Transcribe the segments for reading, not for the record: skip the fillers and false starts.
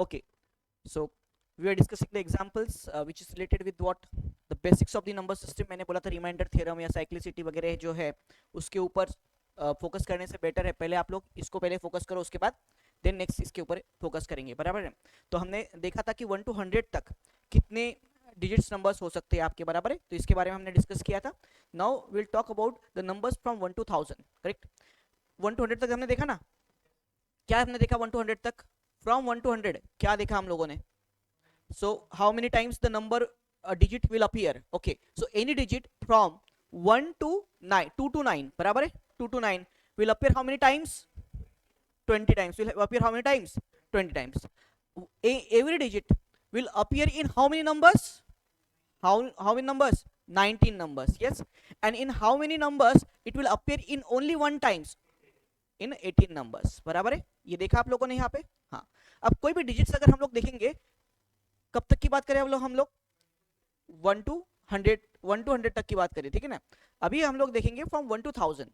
Okay, so we are discussing the examples which is related with what the basics of the number system. मैंने बोला था remainder theorem या cyclicity वगैरह जो है उसके ऊपर फोकस करने से बेटर है पहले आप लोग इसको पहले फोकस करो, उसके बाद देन नेक्स्ट इसके ऊपर फोकस करेंगे, बराबर है। तो हमने देखा था कि 1 to 100 तक कितने डिजिट्स नंबर्स हो सकते हैं आपके, बराबर है। तो इसके बारे में हमने डिस्कस किया था। Now will talk about the numbers from 1 to 1000, correct. 1 to 100 तक हमने देखा ना, क्या हमने देखा 1 to 100 तक? फ्रॉम 1 to 100 क्या देखा हम लोगों ने? So how many times the number digit will appear? Okay, so any digit from 1 to 9, 2 to 9, बराबर है, 2 to 9 will appear how many times? 20 times. Will appear how many times? 20 times. Every digit will appear in how many numbers? How many numbers? 19 numbers, yes. And in how many numbers it will appear in only one times? In 18 numbers, बराबर है। ये देखा आप लोगों ने यहाँ पे। हाँ, अब कोई भी डिजिट्स अगर हम लोग देखेंगे, कब तक की बात करें हम लोग 1 to 100, 1 to 100 तक की बात करें, ठीक है ना। अभी हम लोग देखेंगे फ्रॉम 1 to 1000,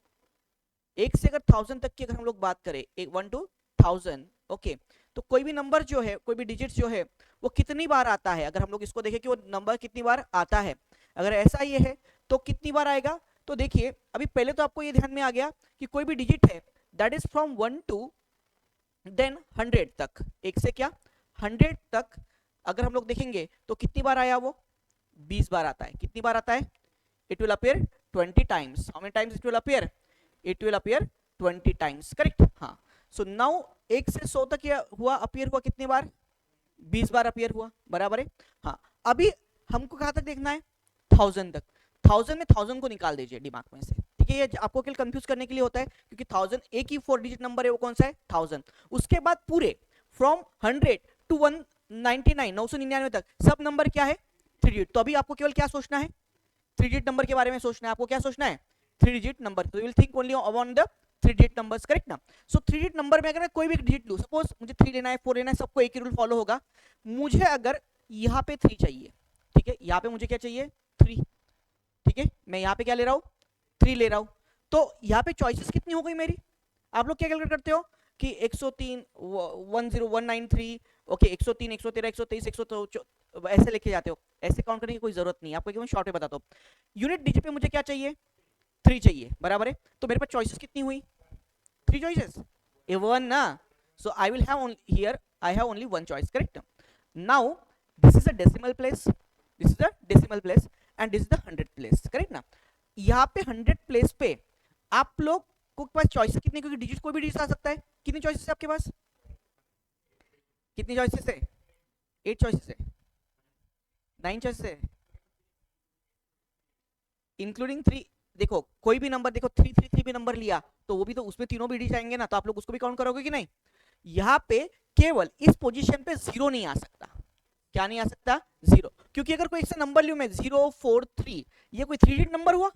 एक से अगर 1000 तक की अगर हम लोग बात करें, 1 to 1000, ओके। तो कोई भी नंबर जो है, कोई भी डिजिट जो है वो कितनी बार आता है, अगर हम लोग इसको देखें कि वो नंबर कितनी बार आता है, अगर ऐसा ये है तो कितनी बार आएगा। तो देखिए अभी पहले तो आपको ये ध्यान में आ गया कि कोई भी डिजिट है that is from 1 to then 100 तक, एक से क्या 100 तक अगर हम लोग देखेंगे तो कितनी बार आया वो? 20 बार आता है। कितनी बार आता है? It will appear 20 times. How many times it will appear? It will appear 20 times, correct. हाँ, सो नाउ 1 से 100 तक ये हुआ, अपियर हुआ कितनी बार? 20 बार अपियर हुआ, बराबर है। हाँ, अभी हमको कहां तक देखना है? 1000 तक। 1000 में 1000 को निकाल दीजिए दिमाग में से, ठीक है। ये आपको केवल कंफ्यूज करने के लिए होता है क्योंकि 1000 एक ही 4 डिजिट नंबर है, वो कौन सा है? 1000। उसके बाद पूरे फ्रॉम 100 टू 199, 999 तक सब नंबर क्या है? 3 डिजिट। तो अभी आपको केवल क्या सोचना है? 3 डिजिट नंबर के बारे में सोचना है। आपको क्या सोचना है? 3 डिजिट नंबर। तो you will think only on the 3 digit numbers, correct ना। सो 3 डिजिट नंबर में अगर मैं कोई भी डिजिट लूं, सपोज मुझे 3 लेना है, 4 लेना है, सबको एक ही रूल फॉलो होगा। मुझे अगर यहाँ पे 3 चाहिए, ठीक है, यहाँ पे मुझे क्या चाहिए? 3, ठीक है। मैं यहाँ पे क्या ले रहा हूँ? 3 ले रहा हूँ। तो यहाँ पे चॉइसेस कितनी हो गई मेरी? आप लोग क्या कैलकुलेट करते हो कि 103 10193, ओके, 103 113 123 100 ऐसे लेके जाते हो। ऐसे काउंट करने की कोई जरूरत नहीं है आपको, मैं शॉर्ट में बताता हूँ। यूनिट डिजिट पे मुझे क्या चाहिए? 3 चाहिए, बराबर है। तो मेरे पास चॉइसेस कितनी हुई? 3 चॉइसेस, ए वन ना। So I will have here I have only one choice, correct. Now this is a decimal place, this is a decimal place and this is the 100 place, correct ना। यहाँ पे 100 place पे आप लोग को पास choices कितनी, क्योंकि डिजिट कोई भी डिजिट आ सकता है। कितनी चॉइसेस है आपके पास? कितनी चॉइसेस है? 8 चॉइसेस है, 9 चॉइसेस है, इंक्लूडिंग 3। देखो कोई भी नंबर, देखो 333 भी नंबर लिया तो वो भी तो उसमें तीनों भी डिजिट आएंगे ना, तो आप लोग उसको भी काउंट करोगे कि नहीं? यहाँ पे केवल इस पोजीशन पे 0 नहीं आ सकता। क्या नहीं आ सकता? 0, क्योंकि अगर कोई ऐसा नंबर लियो मैं 043, ये कोई 3 डिजिट नंबर हुआ,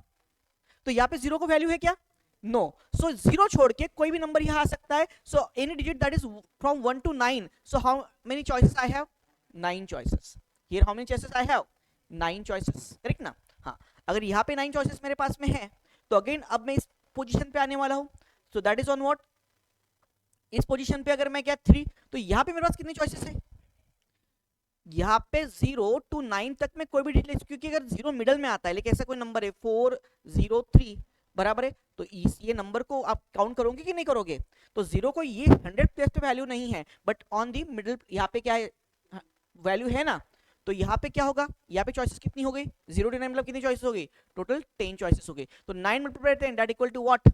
तो यहाँ पे 0 को वैल्यू है क्या? नो। सो 0 छोड़ के कोई भी नंबर यहाँ आ सकता है। So any digit that is from 1 to 9, so how many choices I have? 9 choices. Here how many choices I have? 9 choices, correct ना। हाँ, अगर यहाँ पे 9 चॉइसेस मेरे पास में है तो अगेन अब मैं इस पोजीशन पे आने वाला हूँ। सो दैट इज ऑन व्हाट? इस पोजीशन पे अगर मैं क्या 3, तो यहाँ पे मेरे पास कितनी चॉइसेस है? यहाँ पे 0 to 9 तक में कोई भी डिजिट, क्योंकि अगर 0 मिडल में आता है लेकिन ऐसा कोई नंबर है 403, बराबर है, तो ये नंबर को आप काउंट करोगे कि नहीं करोगे? तो 0 को ये 100 प्लेस पे वैल्यू नहीं है, बट ऑन दी मिडिल यहाँ पे क्या है? वैल्यू है ना। तो यहाँ पे क्या होगा? यहाँ पे चॉइसेस कितनी हो गई? 0 to 9 मतलब कितनी चॉइसेस हो गई? टोटल 10 चॉइसेस हो गई। तो 9 multiply 10 that equal to what?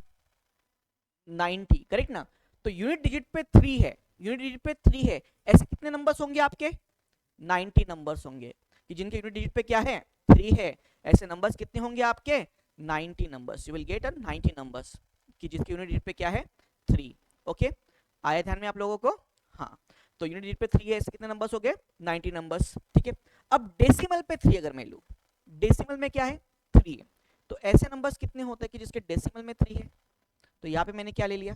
90, correct ना। तो यूनिट डिजिट पे 3 है, यूनिट डिजिट पे 3 है, ऐसे कितने नंबर्स होंगे आपके? 90 नंबर्स होंगे, कि जिनके यूनिट डिजिट पे क्या है? 3 है। ऐसे नंबर्स कितने होंगे आपके? 90 numbers. You will get a 90 numbers, कि जिसके यूनिट डिजिट पे क्या है? 3। ओके, आया ध्यान में आप लोगों को? हाँ, तो यूनिट डिजिट पे 3 है, ऐसे कितने नंबर्स हो गए? 90 नंबर्स, ठीक है। अब डेसिमल पे 3 अगर मैं लूं, डेसिमल में क्या है? 3 है। तो ऐसे नंबर्स कितने होते हैं कि जिसके डेसिमल में 3 है? तो यहाँ पे मैंने क्या ले लिया?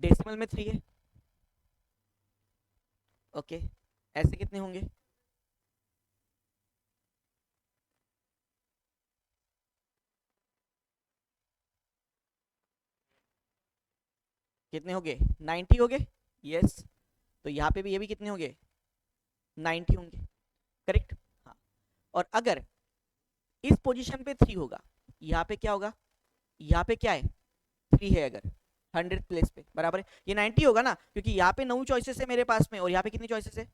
डेसिमल में 3 है, ओके। ऐसे कितने होंगे? कितने हो गए? 90 हो गए, यस। तो यहाँ पे भी ये भी कितने होंगे, 90 होंगे, करेक्ट। हाँ, और अगर इस पोजीशन पे 3 होगा, यहाँ पे क्या होगा, यहाँ पे क्या है 3 है, अगर 100 प्लेस पे, बराबर है, ये 90 होगा ना, क्योंकि यहाँ पे 9 चॉइसेस है मेरे पास में, और यहाँ पे कितनी चॉइसेस है,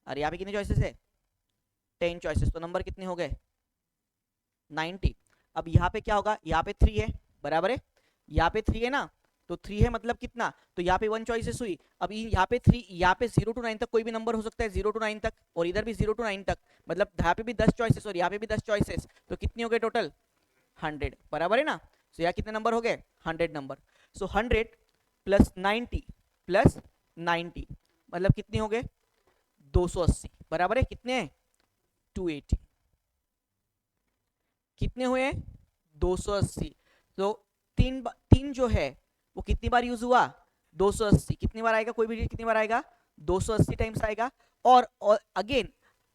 अरे यहाँ पे कितनी चॉइसेस है, 10 चॉइसेस, तो नंबर कितने हो गए 90। अब यहाँ पे क्या होगा, यहाँ पे 3 है, बराबर है, यहाँ पे 3 है ना, तो 3 है मतलब कितना, तो यहाँ पे 1 चॉइसेस हुई, अब यहाँ पे 3, यहाँ पे 0 to 9 तक कोई भी नंबर हो सकता है, 0 to 9 तक, और इधर भी 0 to 9 तक, मतलब यहाँ पे भी 10 चॉइसेस और यहाँ पे भी 10 चॉइसेस, तो कितनी हो गए टोटल 100, बराबर है ना। सो यहाँ कितने नंबर हो गए 100 नंबर। सो 100 प्लस 90 प्लस 90 मतलब कितने हो गए 280, बराबर है, कितने हैं 280, कितने हुए 280। तो तीन जो है वो कितनी बार यूज हुआ 280, कितनी बार आएगा, कोई भी डिजिट कितनी बार आएगा 280 टाइम्स आएगा। और अगेन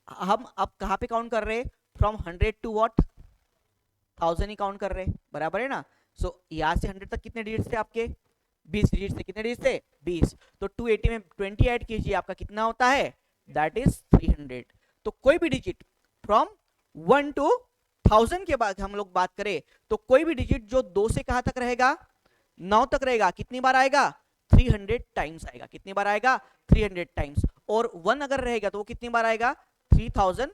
हम अब कहाँ पे काउंट कर रहे हैं, फ्रॉम 100 टू व्हाट 1000 ही काउंट कर रहे हैं, बराबर है ना। सो यहाँ से 100 तक कितने डिजिट थे आपके 20 डिजिट थे, कितने डिजिट थे 20, तो 280 में 20 ऐड कीजिए, आपका कितना होता है दैट इज 300। तो कोई भी डिजिट फ्रॉम 1 to 1000 के बाद हम लोग बात करें तो कोई भी डिजिट जो 2 से कहां तक रहेगा 9 तक रहेगा, कितनी बार आएगा 300 टाइम्स आएगा, कितनी बार आएगा 300 टाइम्स। और 1 अगर रहेगा तो वो कितनी बार आएगा 3000,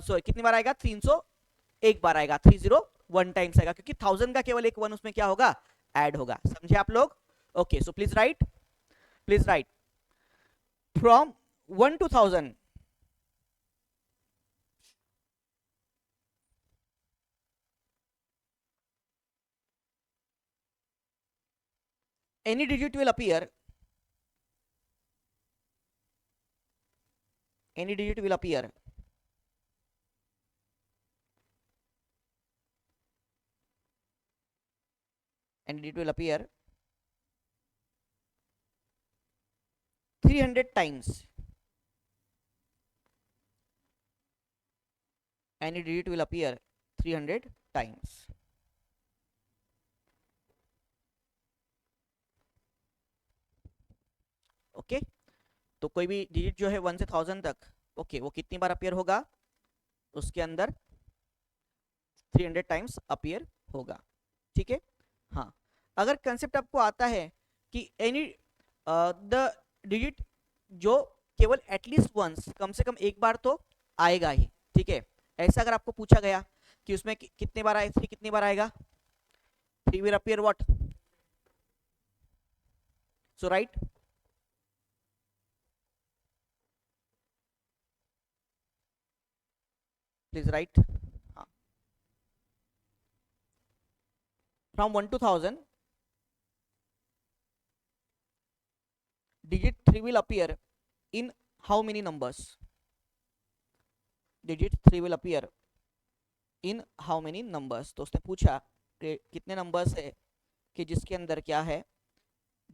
सॉरी कितनी बार आएगा 301 बार आएगा, 301 टाइम्स आएगा, क्योंकि 1000 का केवल एक 1 उसमें क्या होगा ऐड होगा, समझे आप लोग। Okay, so please right from 1 to 1000 any digit will appear, any digit will appear and it will appear 300 times, any digit will appear 300 times। Okay, तो कोई भी डिजिट जो है 1 से 1000 तक, ओके वो कितनी बार अपीयर होगा उसके अंदर 300 टाइम्स अपीयर होगा, ठीक है। हाँ, अगर कंसेप्ट आपको आता है कि एनी द डिजिट जो केवल एटलीस्ट वंस, कम से कम एक बार तो आएगा ही, ठीक है। ऐसा अगर आपको पूछा गया कि उसमें कितने बार आए 3 कितनी बार आएगा 3 will appear what, so right please right. हाँ, from 1 to 1000 digit 3 will appear in how many numbers, digit 3 will appear in how many numbers। तो उसने पूछा कि कितने नंबर्स है कि जिसके अंदर क्या है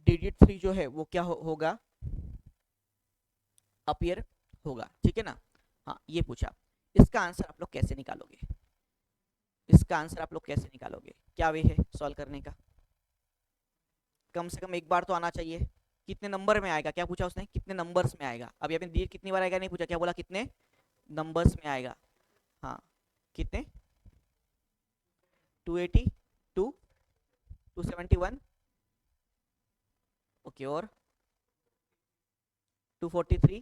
डिजिट 3 जो है वो क्या होगा अपीयर होगा, ठीक है ना। हाँ, ये पूछा, इसका आंसर आप लोग कैसे निकालोगे, इसका आंसर आप लोग कैसे निकालोगे, क्या वे है सॉल्व करने का, कम से कम एक बार तो आना चाहिए। कितने नंबर में आएगा, क्या पूछा उसने कितने नंबर्स में आएगा, अब यहाँ पे कितनी बार आएगा नहीं पूछा, क्या बोला कितने नंबर्स में आएगा। हाँ, कितने 280 271 ओके, और 243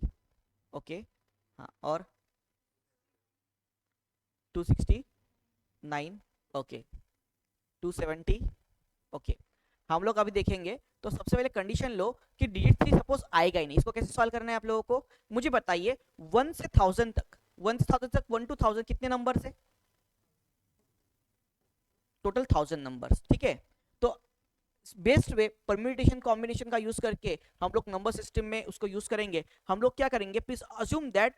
ओके, हाँ, और 269 ओके, 270 ओके। हम लोग अभी देखेंगे, तो सबसे पहले कंडीशन लो कि डिजिट 3 सपोज आएगा ही नहीं, इसको कैसे सॉल्व करना है आप लोगों को, मुझे बताइए 1 से 1000 तक, 1 से 1000 तक 1 to 1000 कितने नंबर है टोटल 1000 नंबर्स, ठीक है। तो बेस्ट वे परम्यूटेशन कॉम्बिनेशन का यूज करके हम लोग नंबर सिस्टम में उसको यूज करेंगे। हम लोग क्या करेंगे, प्लीज अज्यूम दैट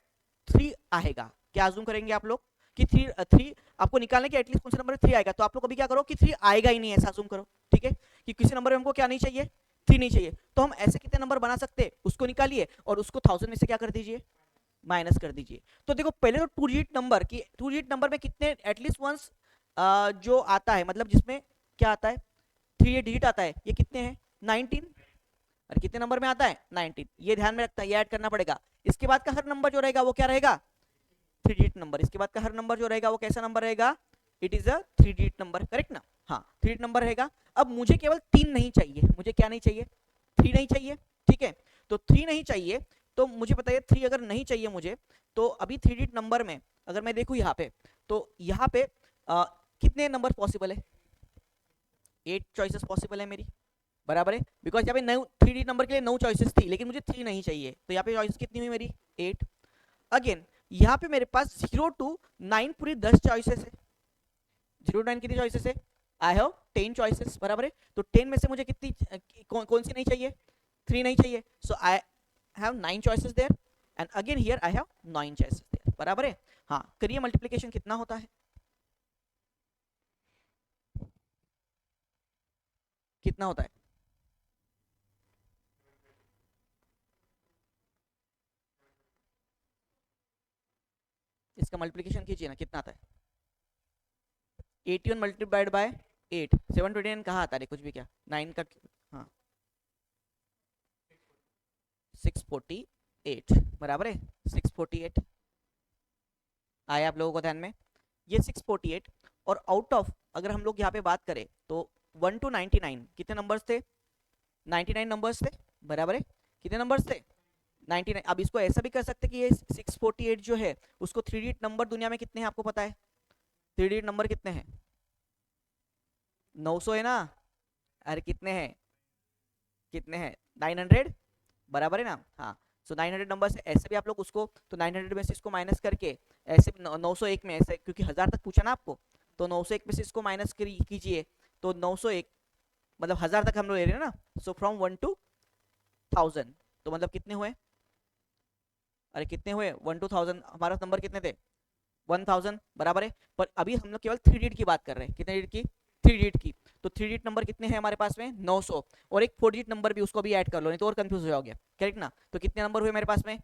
3 आएगा, क्या अज्यूम करेंगे आप लोग कि 3 आपको निकालने के एटलीस्ट कौन से नंबर 3 आएगा, तो आप लोग अभी क्या करो कि 3 आएगा ही नहीं ऐसा अज्यूम करो, ठीक है, कि किसी नंबर में हमको क्या नहीं चाहिए 3 नहीं चाहिए, तो हम ऐसे कितने नंबर बना सकते हैं उसको निकालिए और उसको 1000 में से क्या कर दीजिए माइनस कर दीजिए। तो देखो पहले तो 2 डिजिट नंबर की 2 डिजिट नंबर में कितने एटलीस्ट वंस जो आता है, मतलब जिसमें क्या आता है 3 डिजिट आता है, ये कितने हैं 19, और कितने नंबर में आता है 19, ये ध्यान में रखता है, ये ऐड करना पड़ेगा। इसके बाद का हर नंबर जो रहेगा वो क्या रहेगा 3 डिजिट नंबर। इसके बाद का हर नंबर जो रहेगा वो कैसा नंबर रहेगा, it is a 3 digit number, correct ना। हाँ 3 डिजिट नंबर रहेगा। अब मुझे केवल 3 नहीं चाहिए, मुझे क्या नहीं चाहिए 3 नहीं चाहिए, ठीक है। तो 3 नहीं चाहिए, तो मुझे बताइए 3 अगर नहीं चाहिए मुझे, तो अभी 3 डिजिट नंबर में अगर मैं देखूं यहाँ पे, तो यहाँ पे कितने नंबर पॉसिबल है, 8 चॉइसेस पॉसिबल है मेरी, बराबर है। बिकॉज यहाँ पे 9 3 डिजिट नंबर के लिए 9 चॉइसेस थी, लेकिन मुझे 3 नहीं चाहिए, तो यहाँ पे चॉइसेस कितनी हुई मेरी 8। अगेन यहाँ पे मेरे पास 0 to 9 पूरी 10 चॉइसेस है, 0 to 9 कितनी चॉइसेस है, आई हैव 10 चॉइसेस, बराबर है। तो 10 में से मुझे कितनी कौन सी नहीं चाहिए, 3 नहीं चाहिए, so I have 9 choices there, and again here I have 9 choices there, बराबर है। हाँ करिए मल्टीप्लिकेशन कितना होता है, कितना होता है, इसका मल्टीप्लिकेशन कीजिए ना, कितना आता है 81 मल्टीप्लाइड बाय 8, 729 कहाँ आता है कुछ भी क्या 9 का, हाँ 648, बराबर है 648, आया आप लोगों को ध्यान में, ये 648। और आउट ऑफ अगर हम लोग यहाँ पे बात करें तो 1 to 99 कितने नंबर्स थे, 99 नंबर्स थे, बराबर है। कितने नंबर्स थे 99। अब इसको ऐसा भी कर सकते कि ये 648 जो है उसको 3 डिजिट नंबर दुनिया में कितने हैं आपको पता है, 3 डिजिट नंबर कितने हैं 900 है ना, अरे कितने हैं, कितने हैं 900, बराबर है ना। हाँ सो 900 नंबर से ऐसे भी आप लोग उसको, तो 900 में से इसको माइनस करके ऐसे 901 में ऐसे, क्योंकि 1000 तक पूछा ना आपको, तो 901 में से इसको माइनस कीजिए, तो 901 मतलब 1000 तक हम लोग ले रहे हैं ना, सो फ्रॉम 1 to 1000, तो मतलब कितने हुए, अरे कितने हुए 1 to 1000, हमारा नंबर कितने थे 1000, बराबर है। पर अभी हम लोग केवल 3 डिजिट की बात कर रहे हैं, कितने डिजिट की 3 डिजिट की, तो 3 डिजिट नंबर कितने हैं हमारे पास में 900, और एक 4 डिजिट नंबर भी उसको भी ऐड कर लो, नहीं तो और कंफ्यूज हो जाओगे, करेक्ट ना। तो कितने नंबर हुए मेरे पास में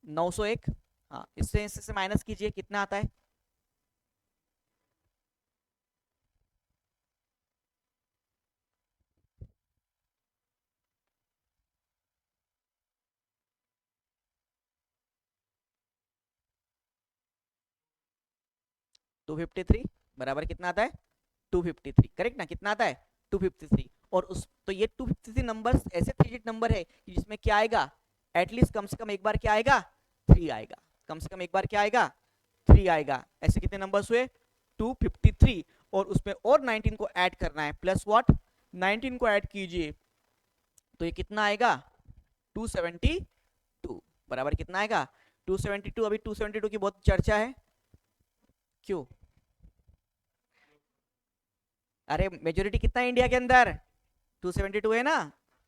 901, हाँ इससे माइनस कीजिए कितना आता है, टू 253, बराबर कितना आता है 253, करेक्ट ना, कितना आता है 253। और उस तो ये 253 नंबर ऐसे 3 डिजिट नंबर है कि जिसमें क्या आएगा, एटलीस्ट कम से कम एक बार क्या आएगा 3 आएगा, कम से कम एक बार क्या आएगा 3 आएगा। ऐसे कितने नंबर्स हुए 253, और उसमें और 19 को ऐड करना है, प्लस व्हाट 19 को ऐड कीजिए, तो ये कितना आएगा 272, बराबर कितना आएगा 272। अभी 272 की बहुत चर्चा है, क्यों, अरे मेजोरिटी कितना है इंडिया के अंदर 272 है ना।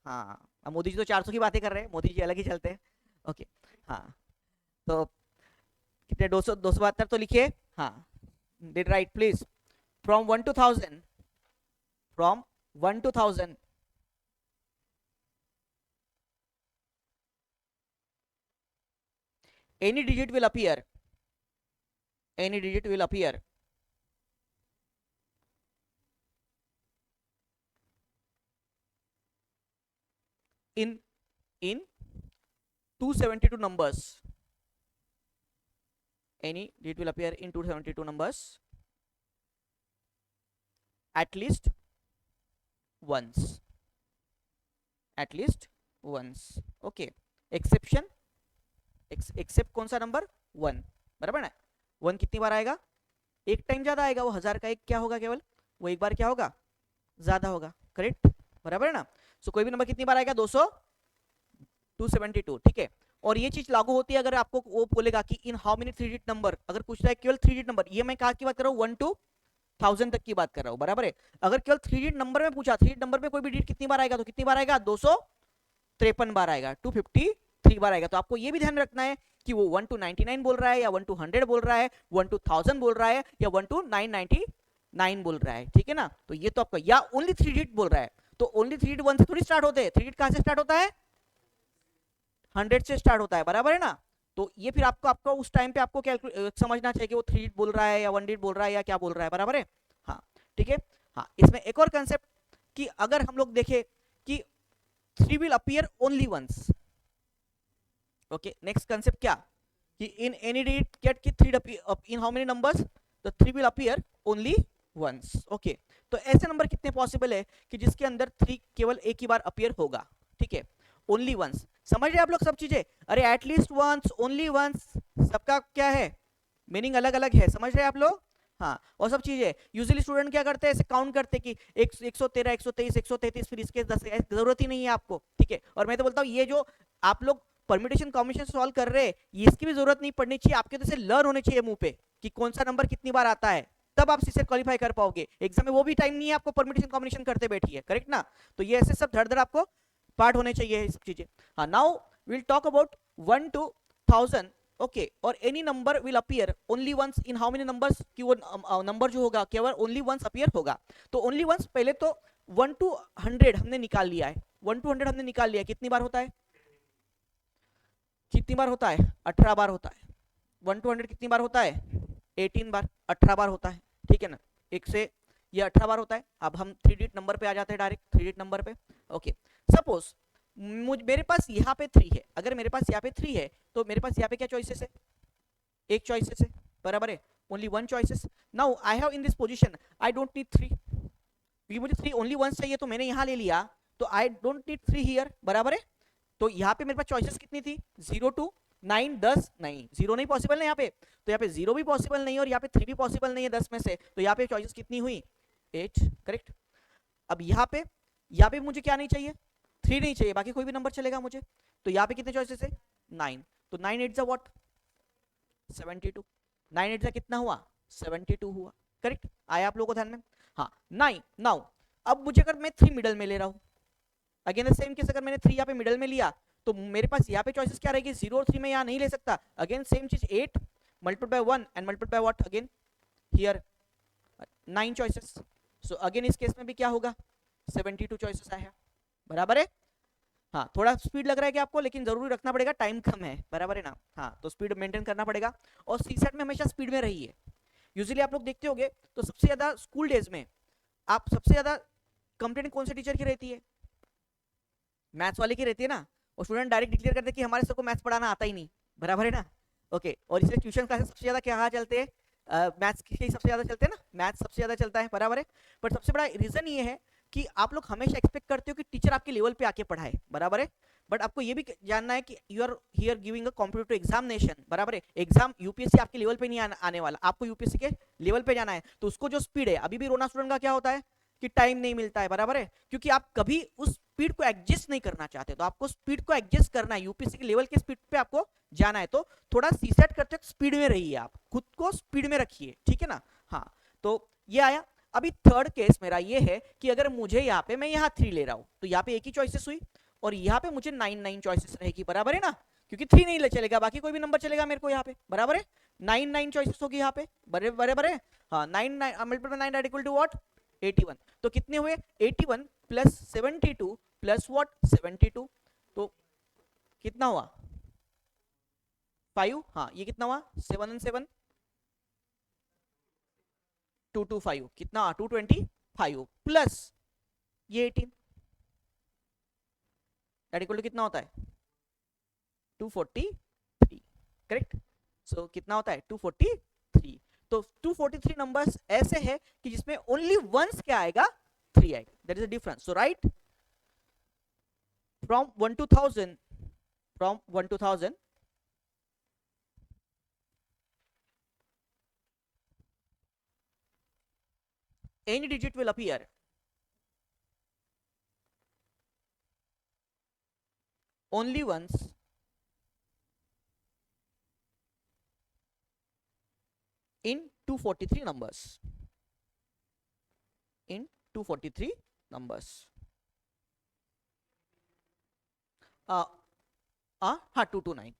हाँ अब मोदी जी तो 400 की बातें कर रहे हैं, मोदी जी अलग ही चलते हैं, ओके। हाँ तो कितने 200 272 तो लिखिए, हाँ did right please, from 1 to 1000, from 1 to 1000 any digit will appear, any digit will appear in 272 numbers, any digit will appear in 272 numbers at least once, at least once, okay। exception, except कौन सा number 1, बराबर ना, 1 कितनी बार आएगा, एक time ज्यादा आएगा, वो 1000 का एक क्या होगा केवल, वो एक बार क्या होगा ज्यादा होगा, करेक्ट, बराबर है ना। सो कोई भी नंबर कितनी बार आएगा 272, ठीक है। और ये चीज लागू होती है अगर आपको वो बोलेगा कि इन हाउ मेनी 3 डिजिट नंबर, अगर पूछ रहा है केवल 3 डिजिट नंबर, ये मैं कहा की बात कर रहा हूँ 1 to 1000 तक की बात कर रहा हूँ, बराबर है। अगर केवल 3 डिजिट नंबर में पूछा, 3 डिजिट नंबर में कोई भी डिजिट कितनी बार आएगा, तो कितनी बार आएगा 253 बार आएगा, 253 बार आएगा। तो आपको ये भी ध्यान रखना है कि वो 1 to 99 बोल रहा है, या 1 to 100 बोल रहा है, 1 to 1000 बोल रहा है, या 1 to 999 बोल रहा है, ठीक है ना। तो ये तो आपका, या ओनली 3 डिजिट बोल रहा है, तो ओनली 3 डिजिट 1 से थोड़ी स्टार्ट होते हैं, 3 डिजिट कहां से स्टार्ट होता है 100 से स्टार्ट होता है, बराबर है ना। तो ये फिर आपको उस टाइम पे आपको समझना चाहिए कि वो 3 डिजिट बोल रहा है या 1 डिजिट बोल रहा है या क्या बोल रहा है, बराबर है। हाँ ठीक है। हाँ इसमें एक और कंसेप्ट कि अगर हम लोग देखें कि 3 will appear only once. Okay, next concept क्या कि in any digit get कि 3 in how many numbers the 3 will appear only once. Okay, तो ऐसे नंबर कितने पॉसिबल है कि जिसके अंदर 3 केवल एक ही बार अपीयर होगा, ठीक है, ओनली वंस. समझ रहे आप लोग सब चीजें? अरे एटलीस्ट वंस, ओनली वंस, सबका क्या है मीनिंग अलग अलग है, समझ रहे आप लोग? हाँ, और सब चीजें यूजुअली स्टूडेंट क्या करते हैं, ऐसे काउंट करते हैं कि 113, 123, 133, फिर इसके 10, जरूरत ही नहीं है आपको, ठीक है. और मैं तो बोलता हूँ ये जो आप लोग परम्यूटेशन कॉम्बिनेशन सॉल्व कर रहे हैं, इसकी भी जरूरत नहीं पड़नी चाहिए, आपके तो से लर्न होने चाहिए मुंह पे कि कौन सा नंबर कितनी बार आता है, तब आप सीसेट क्वालिफाई कर पाओगे. एग्जाम में वो भी टाइम नहीं है आपको परम्यूटेशन कॉम्बिनेशन करते बैठिए, करेक्ट ना? तो ये ऐसे सब धड़ धड़ आपको पार्ट होने चाहिए ये सब चीजें. हाँ, now will talk about 1 to 1000. Okay, और any number will appear only once in how many numbers, कि वो नंबर जो होगा केवल ओनली वंस अपीयर होगा. तो ओनली वंस, पहले तो 1 to 100 हमने निकाल लिया है, 1 to 100 हमने निकाल लिया, कितनी बार होता है, कितनी बार होता है, 18 बार होता है. 1 to 100 कितनी बार होता है, 18 बार, 18 बार होता है, ठीक है ना? एक से ये 18 बार होता है. अब हम 3 डिजिट नंबर पे आ जाते हैं, डायरेक्ट 3 डिजिट नंबर पे. ओके, सपोज मेरे पास यहाँ पे 3 है, अगर मेरे पास यहाँ पे 3 है तो मेरे पास यहाँ पे क्या चॉइसेस है, एक चॉइसेस है, बराबर है, only one choices. Now I have in this position, I don't need 3, क्योंकि मुझे 3 ओनली वंस चाहिए, तो मैंने यहाँ ले लिया, तो आई डोंट नीड 3 हियर, बराबर है. तो यहाँ पे मेरे पास चॉइसेस कितनी थी, 0 to 9, 10 नहीं, 0 नहीं पॉसिबल है यहाँ पे, तो यहाँ पे 0 भी पॉसिबल नहीं है और यहाँ पे 3 भी पॉसिबल नहीं है 10 में से, तो यहाँ पे चॉइसेस कितनी हुई, 8, करेक्ट. अब यहाँ पे मुझे क्या नहीं चाहिए, 3 नहीं चाहिए, बाकी कोई भी नंबर चलेगा मुझे, तो यहाँ पे कितने चॉइसेस है, 9, तो 9 8 जा व्हाट, 72, 9 8 जा कितना हुआ, 72 हुआ, करेक्ट. आया आप लोगों को ध्यान में? हाँ, 9. नाउ अब मुझे अगर मैं 3 मिडल में ले रहा हूँ, अगेन द सेम केस, अगर मैंने 3 यहाँ पे मिडल में लिया तो मेरे पास यहाँ पे चॉइसेस क्या रहेगी, 0 और 3 में यहाँ नहीं ले सकता, अगेन सेम चीज, 8 multiply by 1 and multiply by what, again here 9 choices. So again इस केस में भी क्या होगा, 72 चॉइसेस आया, बराबर है. हाँ, थोड़ा स्पीड लग रहा है कि आपको, लेकिन जरूरी रखना पड़ेगा, टाइम कम है, बराबर है ना? हाँ, तो स्पीड मेंटेन करना पड़ेगा, और सीसेट में हमेशा स्पीड में रही है. यूजुअली आप लोग देखते होंगे तो सबसे ज्यादा स्कूल डेज में आप सबसे ज्यादा कंप्लेंट कौन से टीचर की रहती है, मैथ्स वाले की रहती है ना. और स्टूडेंट डायरेक्ट डिक्लेयर करते हैं कि हमारे सबको मैथ्स पढ़ाना आता ही नहीं, बराबर है ना? ओके, और इसलिए ट्यूशन क्लासेस सबसे ज्यादा क्या चलते हैं, मैथ्स के सबसे ज्यादा चलते हैं ना, मैथ्स सबसे ज्यादा चलता है, बराबर है. पर सबसे बड़ा रीजन ये है कि आप लोग हमेशा एक्सपेक्ट करते हो कि टीचर आपके लेवल पे आके पढ़ाए, बराबर है. बट आपको ये भी जानना है कि you are here giving a competitive examination, बराबर है. एग्जाम यूपीएससी आपके लेवल पे नहीं आने वाला, आपको यूपीएससी के लेवल पे जाना है, तो उसको जो स्पीड है, अभी भी रोना स्टूडेंट का क्या होता है कि टाइम नहीं मिलता है, बराबर है, क्योंकि आप कभी उस स्पीड को एडजस्ट नहीं करना चाहते, तो आपको स्पीड को एडजस्ट करना है, यूपीएससी के लेवल के स्पीड पे आपको जाना है, तो थोड़ा सीसेट करते वक्त स्पीड में रहिए, आप खुद को स्पीड में रखिए, ठीक है ना? हाँ, तो ये आया. अभी थर्ड केस मेरा ये है कि अगर मुझे यहाँ पे, मैं यहाँ 3 ले रहा हूँ, तो यहाँ पे एक ही चॉइसेस हुई, और यहाँ पे मुझे 9 चॉइसेस रहेगी, बराबर है ना? क्योंकि 3 नहीं चलेगा, बाकी कोई भी नंबर चलेगा मेरे को यहाँ पे, बराबर है. 9 चॉइसेस होगी यहाँ पे, बराबर है. हाँ, 9 multiply 9 that equal to what, 81. तो कितने हुए, 81 प्लस 72 प्लस व्हाट, 72, तो कितना हुआ, 5. हाँ, ये कितना हुआ, 7 and 7 225, कितना 225 प्लस ये 18 दैट इक्वल टू कितना होता है, 243, करेक्ट. सो कितना होता है, 243. तो 243 नंबर्स ऐसे है कि जिसमें ओनली वंस क्या आएगा, 3 आएगा, that is the difference. So right, from 1 to 1000, from 1 to 1000, any digit will appear only once in 243 numbers, in 243 numbers. हाँ, 229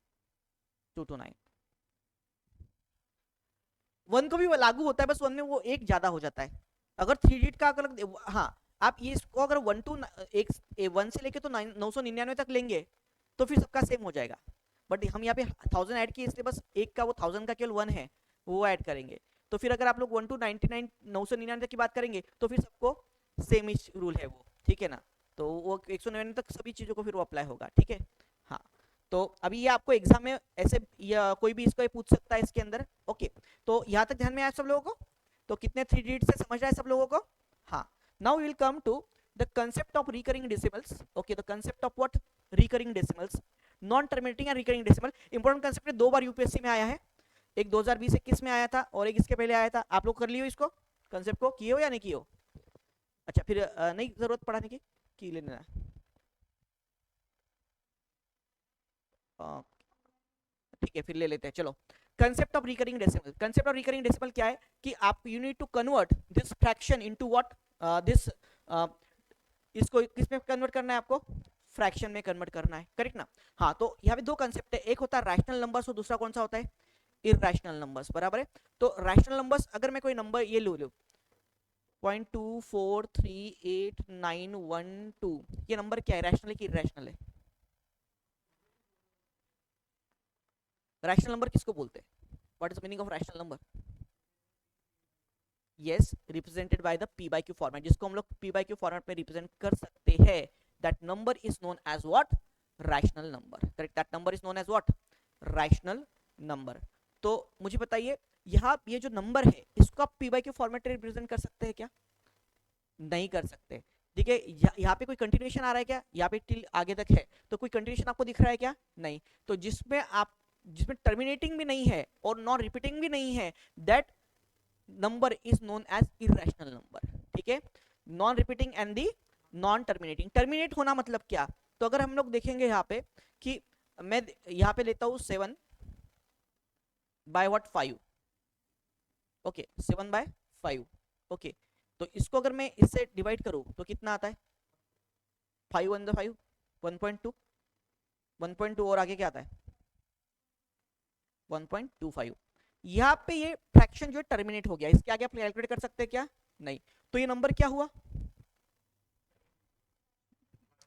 1 को भी वो लागू होता है, बस 1 में वो एक ज्यादा हो जाता है. अगर 3 डिजिट का अगर, हाँ, आप ये इसको अगर 1 to 1 से लेके तो 999 तक लेंगे तो फिर सबका सेम हो जाएगा. बट हम यहाँ पे 1000 ऐड किए, इसलिए बस एक का वो 1000 का केवल 1 है, वो ऐड करेंगे. तो फिर अगर आप लोग 1 to 99 999 तक की बात करेंगे तो फिर सबको सेम ही रूल है वो, ठीक है ना? तो वो 199 तक सभी चीजों को फिर वो अप्लाई होगा, ठीक है। हाँ, तो अभी ये आपको एग्जाम में ऐसे या कोई भी इसको पूछ सकता है इसके अंदर। ओके, तो यहाँ तक ध्यान में आया सब लोगों को? तो कितने 3 डिजिट से समझ रहा है सब लोगों को? हाँ, now will come to the concept of recurring decimals. Okay, the concept of what? Recurring decimals, non terminating and recurring decimal. Important concept है, 2 बार यूपीएससी में आया है, एक 2020-21 में आया था और एक इसके पहले आया था। आप लोग कर लियो इसको, कंसेप्ट को किए हो या नहीं किए हो? अच्छा, फिर नहीं जरूरत पढ़ाने की लेना है। ठीक है, फिर ले लेते हैं, चलो। Concept of recurring decimal. Concept of recurring decimal क्या है कि आप you need to convert this fraction into what, this, इसको किस में कन्वर्ट करना है आपको? फ्रैक्शन में कन्वर्ट करना है, करेक्ट ना? हाँ, तो यहाँ पे 2 कंसेप्ट है, एक होता है रैशनल नंबर्स और दूसरा कौन सा होता है? इरैशनल नंबर्स, बराबर है। तो रैशनल नंबर्स, अगर मैं कोई नंबर ये लो 0.243891, ये नंबर क्या है? रैशनल है कि इरैशनल है? रैशनल नंबर किसको बोलते हैं? What is the meaning of rational number? Yes, represented by the p by q format, जिसको हम लोग p by q फॉर्मेट में रिप्रेजेंट कर सकते हैं। That number is known as what? Rational number, correct. That number is known as what? Rational number. तो मुझे बताइए, यहाँ ये जो नंबर है इसको आप p by q फॉर्मेट में रिप्रेजेंट कर सकते हैं क्या? नहीं कर सकते। ठीक है, यहाँ पे कोई कंटिन्यूएशन आ रहा है क्या? यहाँ पे टिल आगे तक है, तो कोई कंटिन्यूएशन आपको दिख रहा है क्या? नहीं। तो जिसमें टर्मिनेटिंग भी नहीं है और नॉन रिपीटिंग भी नहीं है, that number is known as irrational number, ठीक है। Non repeating and the non terminating. Terminate होना मतलब क्या? तो अगर हम लोग देखेंगे यहाँ पे कि मैं यहाँ पे लेता हूँ 7 by what? 5। Okay, 7 by 5। Okay, तो इसको अगर मैं इससे डिवाइड करूं तो कितना आता है? 5 वन 5, 1.2, 1.2 और आगे क्या आता है? 1.25। यहाँ पे ये फ्रैक्शन जो है टर्मिनेट हो गया, इसके आगे आप कैलकुलेट कर सकते हैं क्या? नहीं। तो ये नंबर क्या हुआ?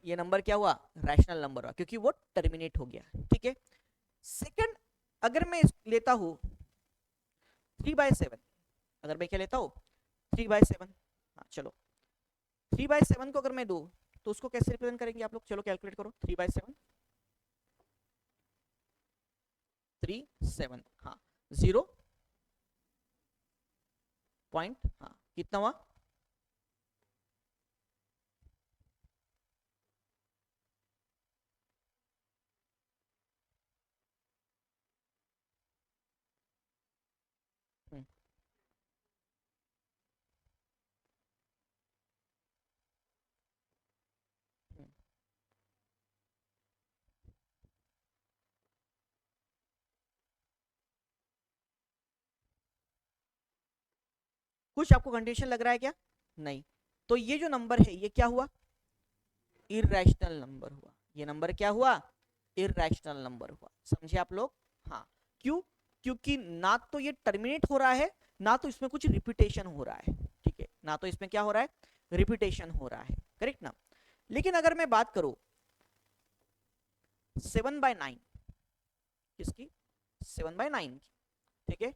ये नंबर क्या हुआ? रैशनल नंबर हुआ, क्योंकि वो टर्मिनेट हो गया, ठीक है। सेकंड, अगर मैं लेता हूं 3/7, अगर मैं क्या लेता हूं? 3/7। हाँ, चलो 3/7 को अगर मैं दूं तो उसको कैसे रिप्रेजेंट करेंगे आप लोग? चलो कैलकुलेट करो। 3/7, 3/7, हाँ, 0 पॉइंट, हाँ, कितना हुआ? हम्म, हम्म, कुछ आपको कंडीशन लग रहा है क्या? नहीं। तो ये जो नंबर है ये क्या हुआ? इरैशनल नंबर हुआ। ये नंबर क्या हुआ? इरैशनल नंबर हुआ। समझे आप लोग? हाँ। क्यों? क्योंकि ना तो ये टर्मिनेट हो रहा है, ना तो इसमें कुछ रिपीटेशन हो रहा है, ठीक है। ना तो इसमें क्या हो रहा है? रिपीटेशन हो रहा है, करेक्ट ना? लेकिन अगर मैं बात करूं 7/9, किसकी? 7/9 की, ठीक है।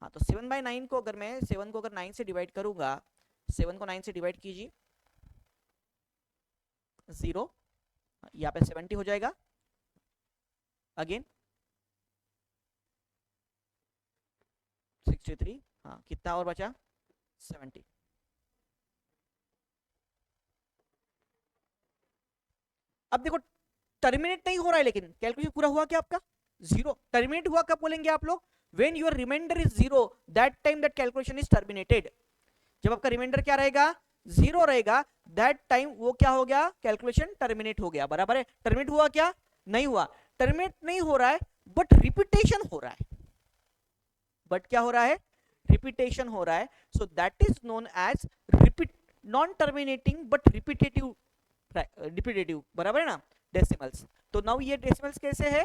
हाँ, तो 7/9 को अगर मैं 7 को अगर 9 से डिवाइड करूंगा, 7 को 9 से डिवाइड कीजिए, 0, यहाँ पे 70 हो जाएगा। अगेन 63, हाँ, कितना और बचा? 70। अब देखो, टर्मिनेट नहीं हो रहा है, लेकिन कैलकुलेशन पूरा हुआ क्या आपका? 0। टर्मिनेट हुआ कब बोलेंगे आप लोग? When your remainder is 0, that time that calculation is terminated. जब आपका रिमाइंडर क्या रहेगा? 0 रहेगा, दैट टाइम वो क्या हो गया? कैलकुलेशन टर्मिनेट हो गया, बराबर है। टर्मिनेट हुआ क्या? नहीं हुआ। टर्मिनेट नहीं हो रहा है, बट रिपीटेशन हो रहा है। बट क्या हो रहा है? रिपीटेशन हो रहा है। So that is known as repeat, non terminating but repetitive, repetitive, बराबर है ना? डेसिमल्स। तो नाउ ये डेसिमल्स कैसे है?